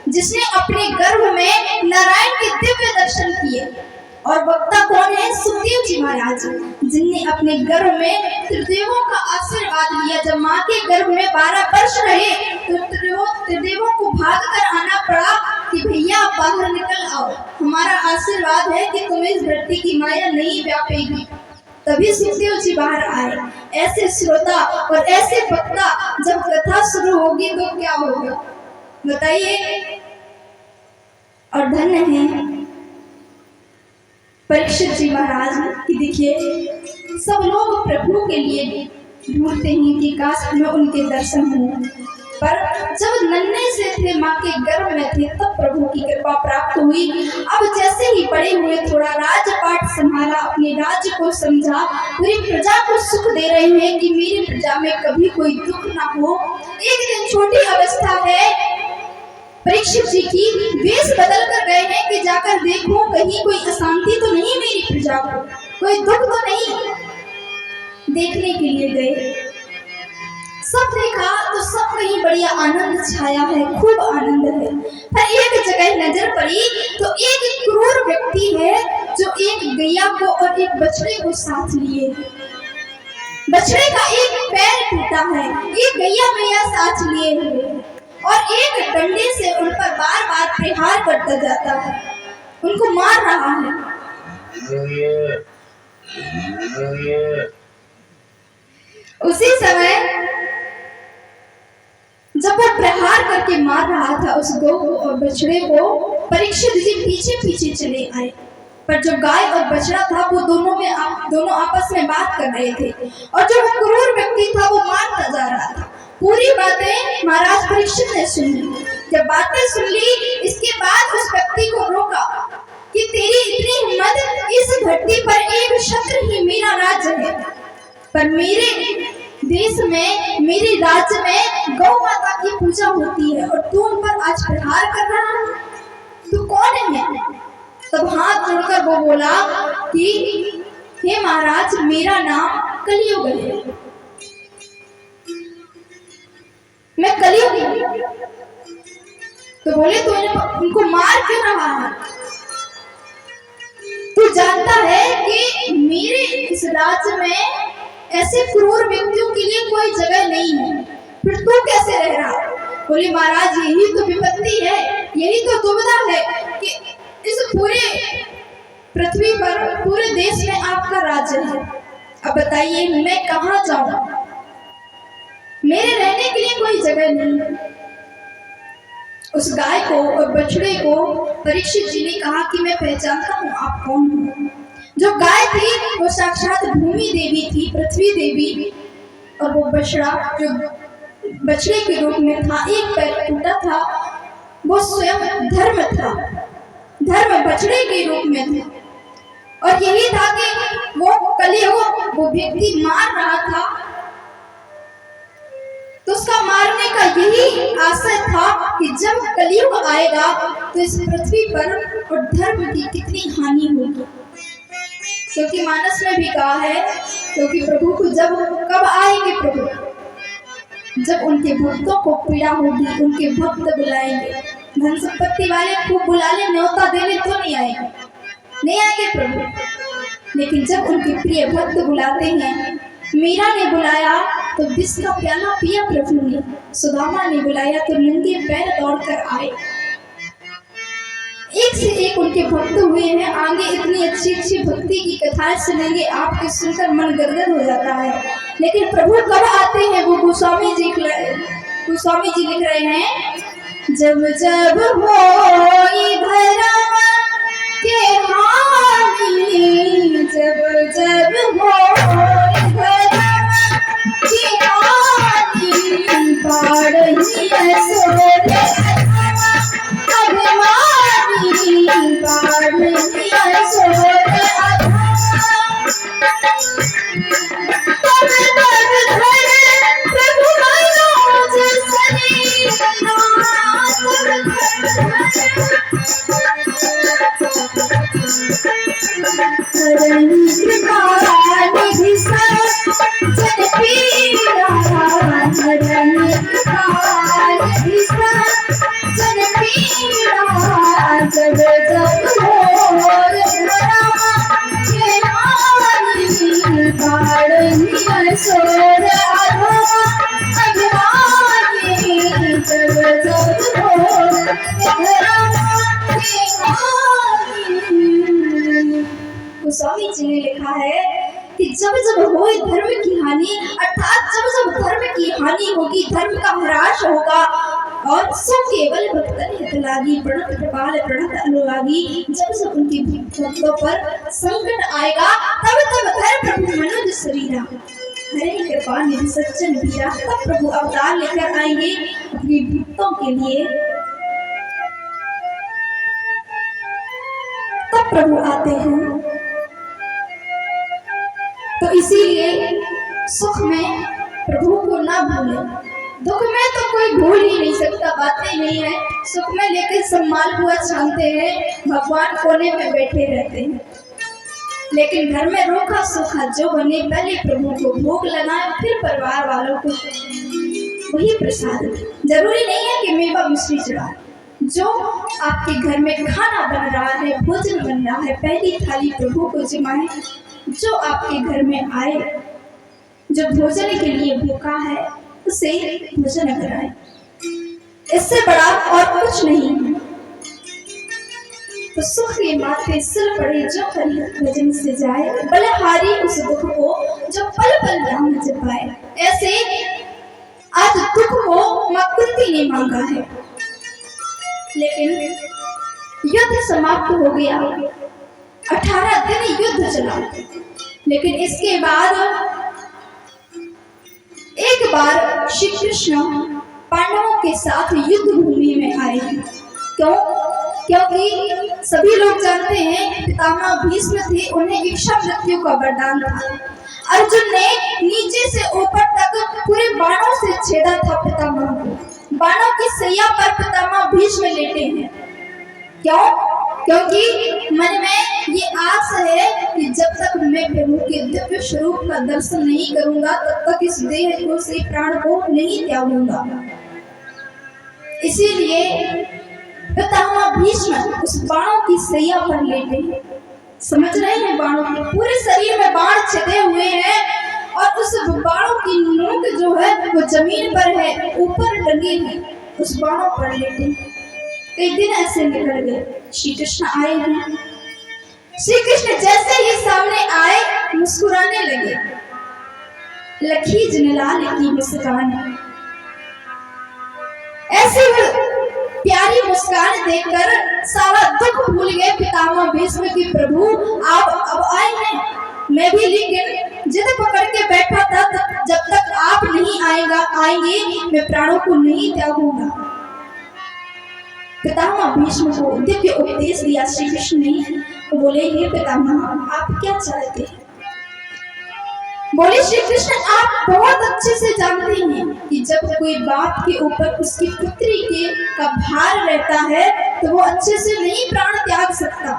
जिसने अपने गर्भ में नारायण के दिव्य दर्शन किए। और वक्ता कौन है? सुखदेव जी महाराज, जिनने अपने गर्भ में त्रिदेवों का आशीर्वाद लिया। जब माँ के गर्भ में 12 वर्ष रहे तो त्रिदेवों को भाग कर आना पड़ा कि भैया बाहर निकल आओ, हमारा आशीर्वाद है कि तुम्हें इस धरती की माया नहीं व्यापेगी। तभी सुखदेव जी बाहर आए। ऐसे श्रोता और ऐसे वक्ता जब कथा शुरू होगी तो क्या होगा बताइए? और धन्य है परीक्षित जी महाराज कि देखिए, सब लोग प्रभु के लिए ढूंढते हैं कि काश हमें उनके दर्शन हो, पर जब नन्हे से थे, माँ के गर्भ में थे, तब प्रभु की कृपा प्राप्त हुई। अब जैसे ही बड़े हुए, थोड़ा राजपाट संभाला, अपने राज्य को समझा, पूरी प्रजा को सुख दे रहे हैं कि मेरी प्रजा में कभी कोई दुख ना हो। एक दिन छोटी अवस्था है परीक्षित जी की, वेश बदल कर गए हैं कि जाकर देखो कहीं कोई अशांति तो नहीं, मेरी प्रजा को कोई दुख तो नहीं, देखने के लिए गए। सब देखा तो सब कहीं बढ़िया आनंद छाया है, खूब आनंद है। पर एक जगह नजर पड़ी तो एक क्रूर व्यक्ति है जो एक गैया को और एक बछड़े को साथ लिए। बछड़े का एक पैर टूटा है, एक गैया साथ लिए हुए और एक डंडे से उन पर बार बार प्रहार करता जाता है, उनको मार रहा है। उसी समय जब वो प्रहार करके मार रहा था उस गौ और बछड़े को, परीक्षित जी पीछे पीछे चले आए। पर जो गाय और बछड़ा था वो दोनों आपस में बात कर रहे थे और जो क्रूर व्यक्ति था वो मारता जा रहा था। पूरी बातें महाराज परीक्षित ने सुनी। जब बातें सुन ली, इसके बाद उस व्यक्ति को रोका कि तेरी इतनी हिम्मत, इस धरती पर एक क्षत्र ही मेरा राज्य है, पर मेरे देश में, मेरे राज्य में गौ माता की पूजा होती है और तू उन पर आज प्रहार कर रहा है, तू कौन है? तब हाथ जोड़कर वो बोला कि हे महाराज, मेरा नाम कलियुग है, मैं कलियुग हूं। तो बोले तो उनको मार क्यों रहा है? तू जानता है कि मेरे इस राज्य में ऐसे क्रूर व्यक्तियों के लिए कोई जगह नहीं है, फिर तू कैसे रह रहा? बोले महाराज, यही तो विपत्ति है, यही तो दुविधा है कि इस पूरे पृथ्वी पर, पूरे देश में आपका राज्य है। अब बताइए मैं कहाँ जाऊं? मेरे रहने के लिए कोई जगह नहीं है। उस गाय को और बछड़े को परीक्षित जी ने कहा कि मैं पहचानता हूँ आप कौन हो। जो गाय थी वो साक्षात भूमि देवी थी, पृथ्वी देवी, और वो बछड़ा जो बछड़े के रूप में था, एक पैर टूटा था, वो स्वयं धर्म था, धर्म बछड़े के रूप में था। और यही था कि वो कलियुग, वो व्यक्ति मार रहा था तो उसका मारने का यही आशय था कि जब कलियुग आएगा तो इस पृथ्वी पर और धर्म की कितनी हानि होगी। क्योंकि मानस में भी कहा है, क्योंकि प्रभु को कब आएंगे प्रभु? जब उनके भक्तों को पीड़ा होगी, उनके भक्त बुलाएंगे। धन संपत्ति वाले खूब बुला ले, न्योता देने तो नहीं आएंगे प्रभु। लेकिन जब उनके प्रिय भक्त बुलाते हैं, मीरा ने बुलाया तो विष का प्याला पिया प्रभु ने, सुदामा ने बुलाया तो नंगे पैर दौड़कर आए। एक से एक उनके भक्त हुए हैं। आगे इतनी अच्छी अच्छी भक्ति की कथाएं सुनेंगे, आपके सुनकर मन गदगद हो जाता है। लेकिन प्रभु कब आते हैं वो गोस्वामी जी लिख रहे हैं, जब जब होई धर्म के हानि, जब जब होई धर्म के हानि, बाढ़ी असुर अभिमानी, बाढ़ी असुर गोस्वामी जी ने लिखा है कि जब जब हो धर्म की हानि, अर्थात जब जब धर्म की हानि होगी, धर्म का ह्रास होगा और सो केवल भक्तन हित लागी, प्रणत कृपाल प्रणत अनुरागी, जब जब उनके भक्तों पर संकट आएगा, तब तब धर्म प्रभु मनुज शरीरा, हरे कृपा निधि सज्जन वीरा, तब प्रभु अवतार लेकर आएंगे अपने भक्तों के लिए। तब प्रभु आते हैं। तो इसीलिए सुख में प्रभु को ना भूलें। दुख में तो कोई भूल ही नहीं सकता, बातें नहीं है। सुख में लेकर सब मालपुआ छानते हैं, भगवान कोने में बैठे रहते हैं। लेकिन घर में रोका सूखा जो बने पहले प्रभु को भोग लगाए, फिर परिवार वालों को वही प्रसाद। जरूरी नहीं है कि मेवा मिश्री चढ़ाए। जो आपके घर में खाना बन रहा है, भोजन बन रहा है, पहली थाली प्रभु को जमाए। जो आपके घर में आए, जो भोजन के लिए भूखा है, उसे भोजन कराए। इससे बड़ा और कुछ नहीं है। तो सुख के माथे सिर पड़े जो हरि भजन से जाए, बलहारी उस दुख को जो पल पल राम जपाए। ऐसे आज दुख को मां कुंती ने मांगा है, लेकिन युद्ध समाप्त हो गया। 18 दिन युद्ध चला, लेकिन इसके बाद एक बार श्री कृष्ण पांडवों के साथ युद्ध भूमि में आए। क्यों? क्योंकि सभी लोग जानते हैं पितामह भीष्म थे, उन्हें इच्छा मृत्यु का वरदान था। अर्जुन ने नीचे से ऊपर तक पूरे बाणों से छेदा था पितामह को। बाणों की सैया पर पितामह भीष्म लेटे हैं। क्यों? क्योंकि मन में ये आस है कि जब तक मैं प्रभु के दिव्य स्वरूप का दर्शन नहीं करूंगा, तब तक इस देह को से प्राण को नहीं त्यागूंगा। इसीलिए पितामह भीष्म उस बाणों की सैया पर लेटे हैं। समझ रहे हैं? बाणों के पूरे शरीर में बाण छिदे हुए हैं और उस बाणों की नोक जो है वो जमीन पर है, ऊपर लगी है, उस बाणों पर लेटे हैं। कई दिन ऐसे निकल गए। श्री कृष्ण आए हैं। श्री कृष्ण जैसे ही सामने आए, मुस्कुराने लगे। लखी जिनलाल की मुस्कान, ऐसी प्यारी मुस्कान देखकर सारा दुख भूल गए पितामह भीष्म की प्रभु आप अब आए हैं। मैं भी लेकिन जिद पकड़ के बैठा था, जब तक आप नहीं आएंगे मैं प्राणों को नहीं त्यागूंगा। पितामह भीष्म को दिव्य उपदेश दिया श्री कृष्ण ने। बोले, हे पितामह, आप क्या चाहते हैं? बोले श्री कृष्ण, आप बहुत अच्छे से जानते हैं कि जब कोई बाप के ऊपर उसकी पुत्री के का भार रहता है तो वो अच्छे से नहीं प्राण त्याग सकता।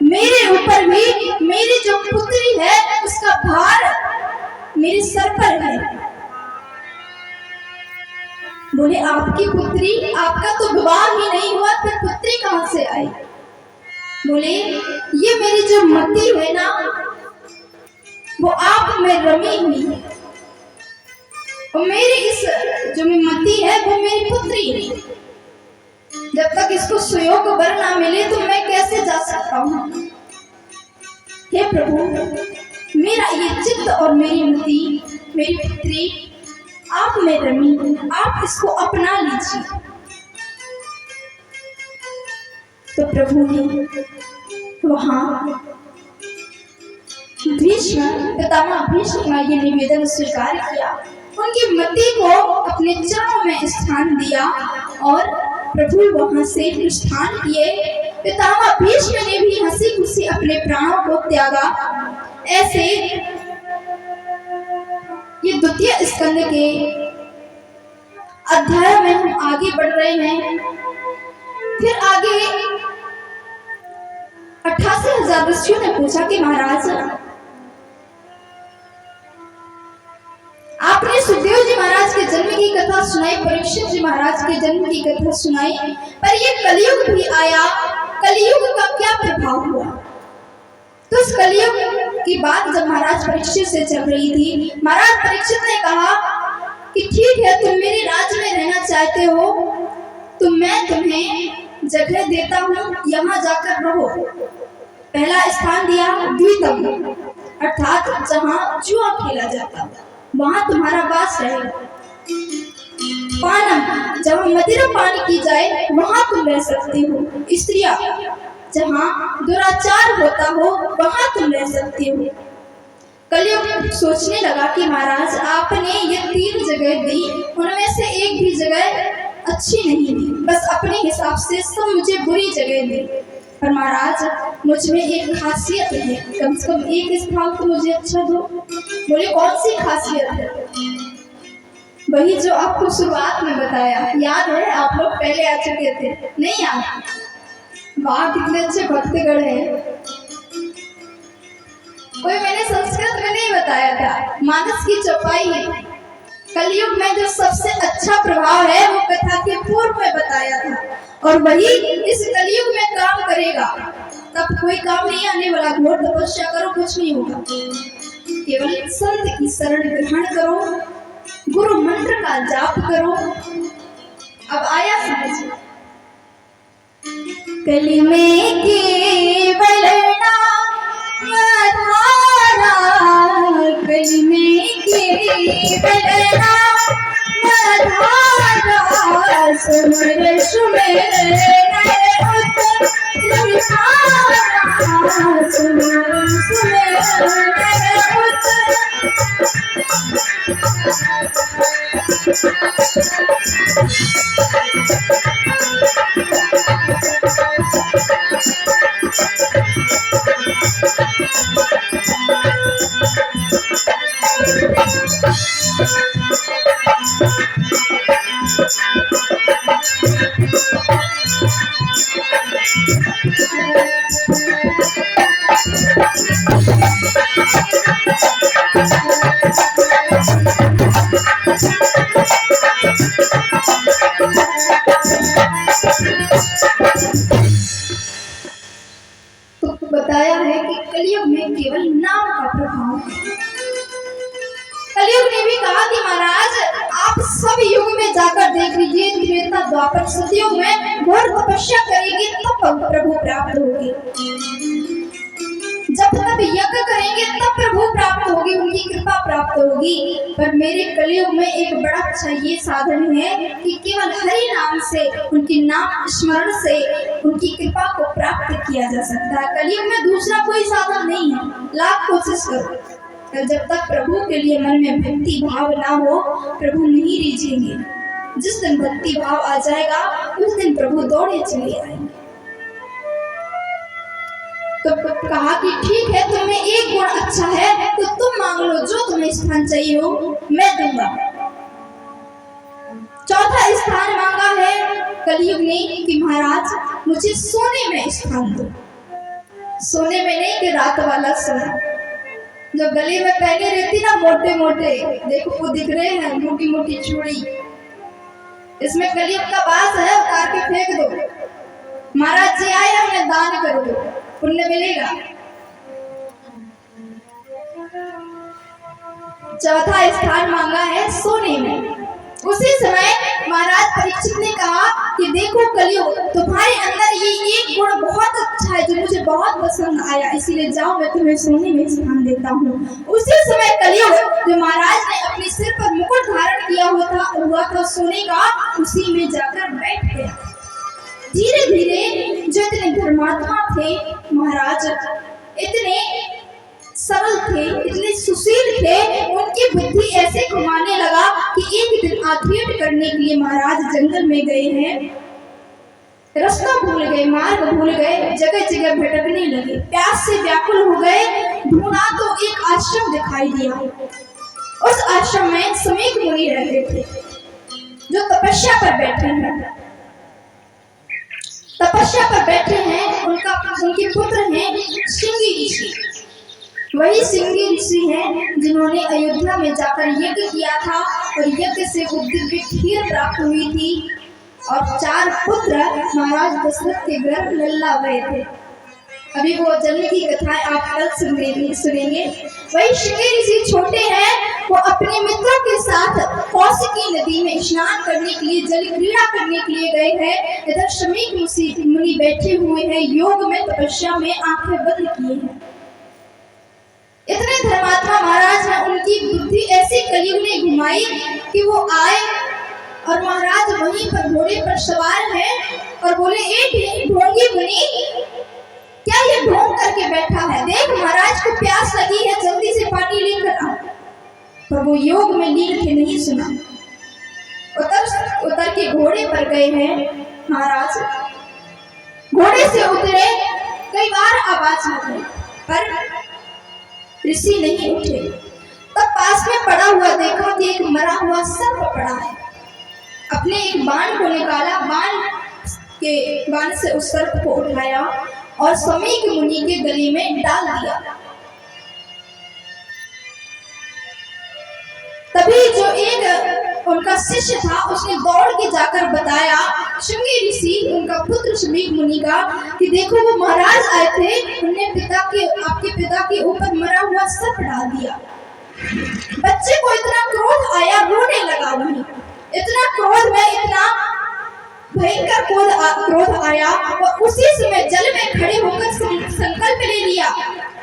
मेरे ऊपर भी मेरी जो पुत्री है उसका भार मेरे सर पर है। बोले, आपकी पुत्री? आपका तो विवाह ही नहीं हुआ, फिर पुत्री कहां से आई? बोले, ये मेरी जो मति है ना, वो आप में रमी हुई है। और मेरी इस जो मति है वो मेरी पुत्री है। जब तक इसको सुयोग वर ना मिले तो मैं कैसे जा सकता हूँ? हे प्रभु, मेरा ये चित्त और मेरी मति, मेरी पुत्री आप में रमी, आप इसको अपना लीजिए। तो प्रभु ने वहां भीष्म पितामह भीष्म का ये निवेदन स्वीकार किया, उनकी मति को अपने चरणों में स्थान दिया और प्रभु वहां से प्रस्थान किए। पितामह भीष्म ने भी हंसी खुशी अपने प्राणों को त्यागा। ऐसे ये द्वितीय स्कंद के अध्याय में हम आगे बढ़ रहे हैं। फिर आगे 88,000 ऋषियों ने पूछा कि महाराज, आपने सुखदेव जी महाराज के जन्म की कथा सुनाई, परीक्षित जी महाराज के जन्म की कथा सुनाई, पर ये कलयुग भी आया, कलयुग का क्या प्रभाव हुआ? तो उस कलयुग की बात जब महाराज परीक्षित से चल रही थी, महाराज परीक्षित ने कहा कि ठीक है, तुम मेरे राज्य में रहना चाहते हो तो मैं तुम्हें जगह देता हूँ, यहाँ जाकर रहो। पहला स्थान दिया द्वितम, अर्थात जहाँ जुआ खेला जाता, वहां तुम्हारा वास रहेगा। पानम, जहाँ मदिरा पान की जाए वहां तुम रह सकते हो। स्त्रियां, जहाँ दुराचार होता हो वहां तुम रह सकते हो। कलयुग सोचने लगा कि महाराज आपने ये 3 जगह दी, उनमें से एक भी जगह अच्छी नहीं दी, बस अपने हिसाब से सब मुझे बुरी जगह दी। पर महाराज, मुझ में एक खासियत है, कम से कम एक स्थान तो मुझे अच्छा दो। बोले, कौन सी खासियत है? वही जो आपको शुरुआत में बताया, याद है? आप लोग पहले आ चुके थे, नहीं याद? वहां कितने अच्छे भक्तगण है। कोई मैंने संस्कृत में नहीं बताया था, मानस की चौपाई है। कलयुग में जो सबसे अच्छा प्रभाव है वो कथा के पूर्व में बताया था, और वही इस कलयुग में काम करेगा। तब कोई काम नहीं आने वाला। घोर तपस्या करो, कुछ नहीं होगा। केवल संत की शरण ग्रहण करो, गुरु मंत्र का जाप करो। अब आया समझ। कली में केवल नाम धारा, कली में केवल नाम धारा, सुमर सुमर सुमर बताया है कि कलयुग में केवल नाम का प्रभाव है। कलयुग ने भी कहा कि महाराज आप सब युग में जाकर देख लीजिए, त्रेता द्वापर सतयुग में घोर तपस्या करेंगे तब प्रभु प्राप्त होगी। जब तक यज्ञ करेंगे तब प्रभु प्राप्त होगी, उनकी कृपा प्राप्त होगी। पर मेरे कलयुग में एक बड़ा अच्छा ये साधन है कि केवल हरि नाम से, उनके नाम स्मरण से उनकी कृपा को प्राप्त किया जा सकता है। कलयुग में दूसरा कोई साधन नहीं है। लाख कोशिश करो, पर जब तक प्रभु के लिए मन में भक्ति भाव ना हो, प्रभु नहीं रिझेंगे। जिस दिन भक्ति भाव आ जाएगा उस दिन प्रभु दौड़े चले आएंगे। तो कहा कि ठीक है, तुम्हें एक गुण अच्छा है तो तुम मांग लो, जो तुम्हें स्थान चाहिए हो मैं दूंगा। चौथा स्थान मांगा है कलयुग ने कि महाराज मुझे सोने में स्थान दो। सोने में नहीं कि रात वाला सोना जो गले में पहने रहती ना, मोटे मोटे, देखो वो दिख रहे हैं, मोटी मोटी चूड़ी। इसमें कलयुग का बास है, उतार के फेंक दो। महाराज जी आए, हमने दान कर दो, पुण्य मिलेगा। चौथा स्थान मांगा है सोने में। उसी समय महाराज परीक्षित ने कहा कि देखो कलयुग, तुम्हारे अंदर ये एक गुण बहुत अच्छा है जो मुझे बहुत पसंद आया, इसीलिए जाओ मैं तुम्हें सोने में स्थान देता हूँ। उसी समय कलयुग जो महाराज ने अपने सिर पर मुकुट धारण किया हुआ था सोने का, उसी में जाकर बैठ गया। धीरे धीरे जो इतने धर्मात्मा थे महाराज, इतने सरल थे, इतने सुशील थे, उनकी बुद्धि ऐसे घुमाने लगा कि एक दिन आखेट करने के लिए महाराज जंगल में गए हैं, रास्ता भूल गए, मार्ग भूल गए, जगह जगह भटकने लगे, प्यास से व्याकुल हो गए। ढूंढा तो एक आश्रम दिखाई दिया। उस आश्रम में समीक मुनि रहते थे जो तपस्या पर बैठे हैं। तपस्या पर बैठे हैं, उनके पुत्र हैं सिंगी ऋषि। वही सिंगी ऋषि हैं जिन्होंने अयोध्या में जाकर यज्ञ किया था और यज्ञ से दिव्य खीर प्राप्त हुई थी और 4 पुत्र महाराज दशरथ के घर लल्ला हुए थे। अभी वो जन्म की कथाएं आप कल सुनेंगे। वही सिंगी ऋषि छोटे हैं, वो अपने मित्रों के साथ कौशिकी नदी में स्नान करने के लिए, जल क्रीड़ा करने के लिए गए हैं। इधर समीक मुनि बैठे हुए हैं, योग में तपस्या में आंखें बंद किए हैं। इतने धर्मात्मा महाराज हैं, उनकी बुद्धि ऐसी कलयुग ने घुमाई कि वो आए और महाराज वहीं पर घोड़े पर सवार हैं और बोले, ए ढोंगी मुनि, क्या ये ढोंग करके बैठा है? देख महाराज को प्यास लगी है, जल्दी से पानी लेकर आ। पर वो योग में लीन थे, नहीं सुना। उतर के घोड़े पर गए हैं महाराज। घोड़े से उतरे, कई बार आवाज लगी पर ऋषि नहीं उठे। तब पास में पड़ा हुआ देखा कि एक मरा हुआ सर्प पड़ा है। अपने एक बाण को निकाला, बाण से उस सर्प को उठाया और समीक मुनि के गले में डाल दिया। उनका शिष्य था, उसने दौड़ के जाकर बताया शृंगी ऋषि, उनका पुत्र शमीक मुनि का, कि देखो वो महाराज आए थे, उन्होंने आपके पिता के ऊपर मरा हुआ सर्प डाल दिया। बच्चे को इतना क्रोध आया, रोने लगा। वहीं इतना क्रोध में इतना भयंकर क्रोध आया और उसी समय जल में खड़े होकर संकल्प ले लिया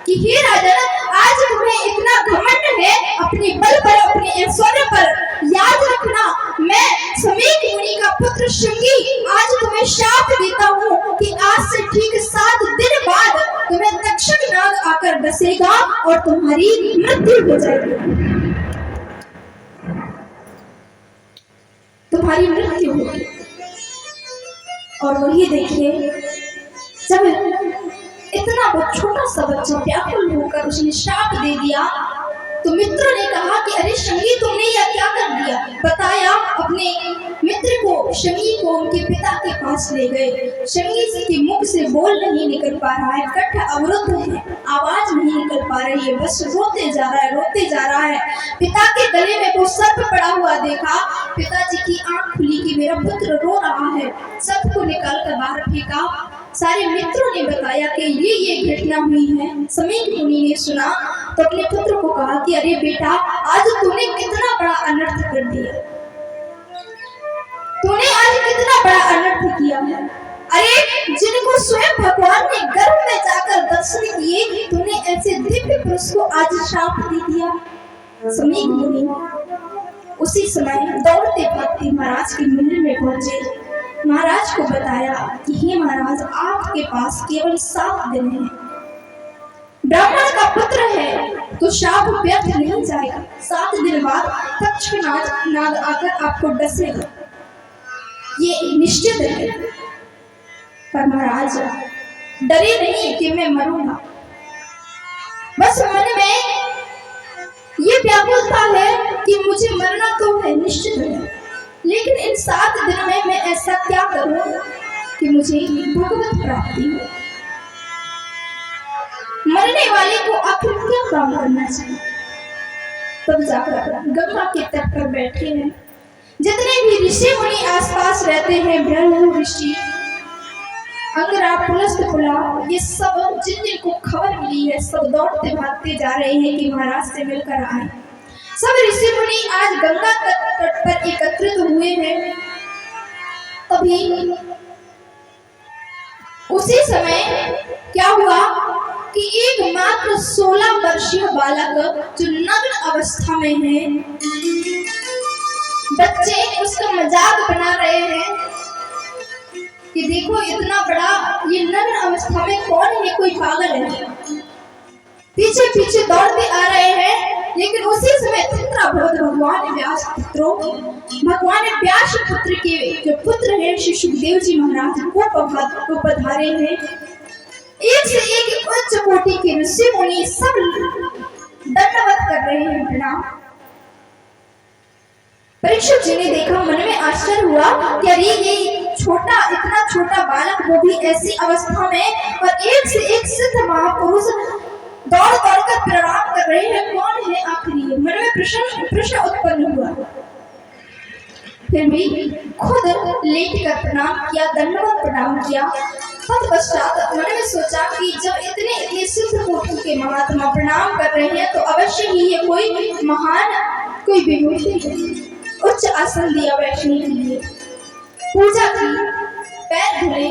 कि हे राजन, आज तुम्हें इतना घमंड है अपने बल पर, अपने ऐश्वर्य पर, याद रखना मैं शमीक मुनि का पुत्र शृंगी आज तुम्हें शाप देता हूँ कि आज से ठीक 7 दिन बाद तुम्हें तक्षक नाग आकर डसेगा और तुम्हारी मृत्यु हो जाएगी, तुम्हारी मृत्यु होगी। और वही देखिए, जब इतना वो छोटा सा बच्चा व्याकुल होकर उसने श्राप दे दिया, तो मित्रों ने कहा कि अरे शंगी, तुमने यह क्या कर दिया? बताया अपने मित्र को, शंगी को उनके पिता के पास ले गए। शंगी के मुख से बोल नहीं निकल पा रहा है, कंठ अवरुद्ध है, आवाज नहीं निकल पा रही है, बस रोते जा रहा है, रोते जा रहा है। पिता के गले में वो सर्प पड़ा हुआ देखा, पिताजी की आंख खुली कि मेरा पुत्र रो रहा है, सर्प को निकाल कर बाहर फेंका। सारे मित्रों ने बताया कि ये घटना हुई है। शमीक मुनि ने सुना तो अपने पुत्र को कहा कि अरे बेटा, आज तूने कितना बड़ा अनर्थ कर दिया, तूने आज कितना बड़ा अनर्थ किया है। अरे जिनको स्वयं भगवान ने गर्भ में जाकर दर्शन किए, तूने ऐसे दिव्य पुरुष को आज श्राप दे दिया। शमीक मुनि उसी समय दौड़ते भागते महाराज के मंदिर में पहुंचे। महाराज को बताया कि हे महाराज, आपके पास केवल 7 दिन है, ब्राह्मण का पुत्र है तो शाप व्यर्थ नहीं जाएगा, 7 दिन बाद तक्षक नाग आकर आपको डसेगा, ये निश्चित है। पर महाराज डरे नहीं कि मैं मरूंगा, बस मन में ये व्याकुलता है कि मुझे मरना तो है, निश्चित है, लेकिन इन 7 दिन में मैं ऐसा क्या करूं कि मुझे भगवत प्राप्ति हो। मरने वाले को आखिर क्या काम करना चाहिए? तब जाकर गंगा के तट पर बैठे हैं, जितने भी ऋषि मुनि आसपास रहते हैं, ब्रह्म ऋषि, अंगरा, पुलस्त पुला, ये सब जिन को खबर मिली है, सब दौड़ते भागते जा रहे हैं कि महाराज से मिलकर आए। सब ऋषि मुनि आज गंगा तट पर एकत्रित हुए हैं। तभी उसी समय क्या हुआ कि एक मात्र 16 वर्षीय बालक जो नग्न अवस्था में है, बच्चे उसका मजाक बना रहे हैं कि देखो इतना बड़ा ये नग्न अवस्था में कौन है, कोई पागल है। पीछे पीछे दौड़ते आ रहे हैं, लेकिन उसी समय भगवान व्यास पुत्र के जो पुत्र हैं श्री सुखदेव जी महाराज को पधारे हैं। एक से एक उच्च कोटि के ऋषि मुनि सब दंडवत कर रहे हैं, प्रणाम। परीक्षित जी ने देखा, मन में आश्चर्य हुआ कि अरे ये इतना छोटा बालक, वो भी ऐसी अवस्था में, और एक से एक सिद्ध महापुरुष दौड़ कर प्रणाम कर रहे हैं, कौन है आखिर ये? मन में प्रश्न उत्पन्न हुआ। फिर भी खुद लेट कर प्रणाम किया, दंडवत प्रणाम किया। तत्पश्चात मन में सोचा कि जब इतने सिद्ध कोटि के महात्मा प्रणाम कर रहे हैं तो अवश्य ही ये कोई महान, कोई विभूति है। उच्च आसन दिया बैठने के लिए, पूजा की, पैर धुले।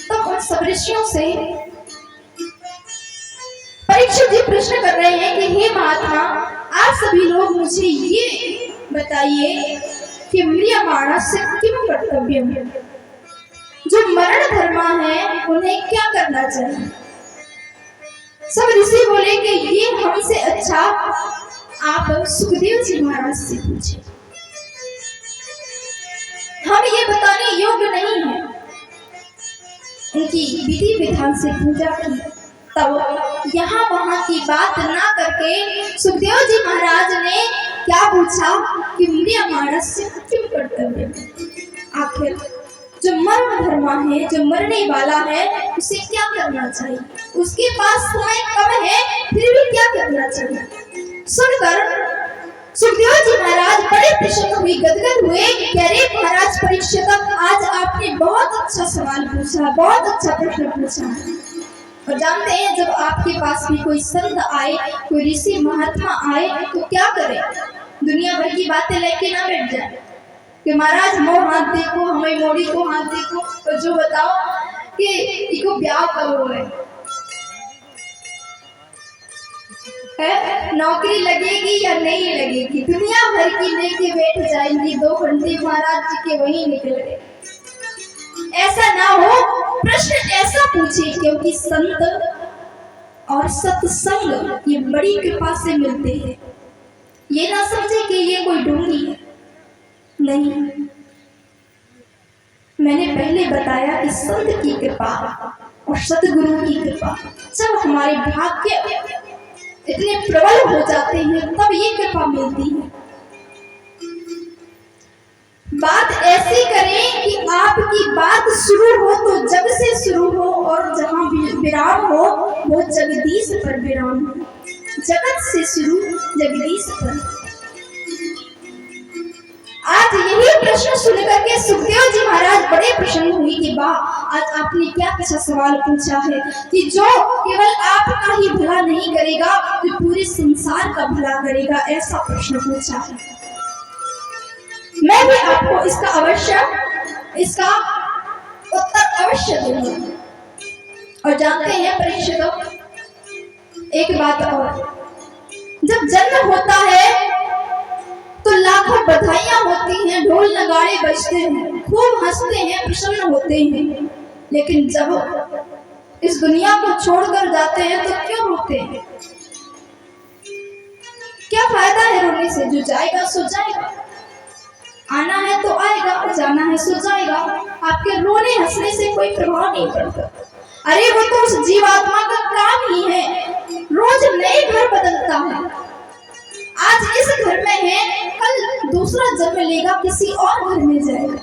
तब उन सब ऋषियों से परीक्षित जी प्रश्न कर रहे हैं कि हे महात्मा, आप सभी लोग मुझे ये बताइए कि म्रियमाणस्य किम कर्तव्यम, जो मरण धर्मा है उन्हें क्या करना चाहिए? सब ऋषि बोले कि ये हमसे अच्छा आप सुखदेव जी महाराज से पूछे, हम ये बताने योग्य नहीं है। उनकी विधि विधान से पूजा की, तब यहाँ वहां की बात ना करके सुखदेव जी महाराज ने क्या पूछा कि म्रियमाणस्य किम कर्तव्य, आखिर जो मरण धर्मा है, जो मरने वाला है, उसे क्या करना चाहिए? उसके पास समय कम है, फिर भी क्या करना चाहिए? सुनकर सुखदेव जी महाराज बड़े प्रसन्न हुए, गदगद हुए। कह रहे महाराज परीक्षित, आज आपने बहुत अच्छा सवाल पूछा, बहुत अच्छा प्रश्न पूछा। और जानते हैं जब आपके पास भी कोई संत आए, कोई ऋषि महात्मा आए तो क्या करें? दुनिया भर की बातें लेके ना बैठ जाए कि महाराज मोर हाथ देखो, हमें मोड़ी को हाथ देखो, और जो बताओ कि इको ब्याह करो है, नौकरी लगेगी या नहीं लगेगी, दुनिया भर की लेके बैठ जाएंगी। 2 घंटे महाराज जी के वही निकल गए। ऐसा ना हो, प्रश्न ऐसा पूछे, क्योंकि संत और सत्संग ये बड़ी कृपा से मिलते हैं। ये ना समझे कि ये कोई ढूंढी है, नहीं। मैंने पहले बताया कि संत की कृपा और सतगुरु की कृपा, जब हमारे भाग्य इतने प्रबल हो जाते हैं तब ये कृपा मिलती है। बात ऐसी करें कि आपकी बात शुरू हो तो जग से शुरू हो, और जहां विराम हो वो जगदीश पर विराम हो। जगत से शुरू, जगदीश पर। आज यही प्रश्न सुनकर के सुखदेव जी महाराज बड़े प्रसन्न हुए कि वाह, आज आपने क्या अच्छा सवाल पूछा है कि जो केवल आपका ही भला नहीं करेगा तो पूरे संसार का भला करेगा। ऐसा प्रश्न पूछा है। मैं भी आपको इसका उत्तर अवश्य दूंगा। और जानते हैं परीक्षितों, एक बात और, जब जन्म होता है तो लाखों बधाइयां होती हैं, ढोल नगाड़े बजते हैं, खूब हंसते हैं, प्रसन्न होते हैं। लेकिन जब इस दुनिया को छोड़कर जाते हैं तो क्यों रोते हैं? क्या फायदा है रोने से? जो जाएगा सो जाएगा, आना है तो आएगा, जाना है सो जाएगा। आपके रोने हंसने से कोई प्रभाव नहीं पड़ता। अरे वो तो उस जीवात्मा का काम ही है, रोज नए घर बदलता है। आज इस घर में है, कल दूसरा जन्म लेगा, किसी और घर में जाएगा।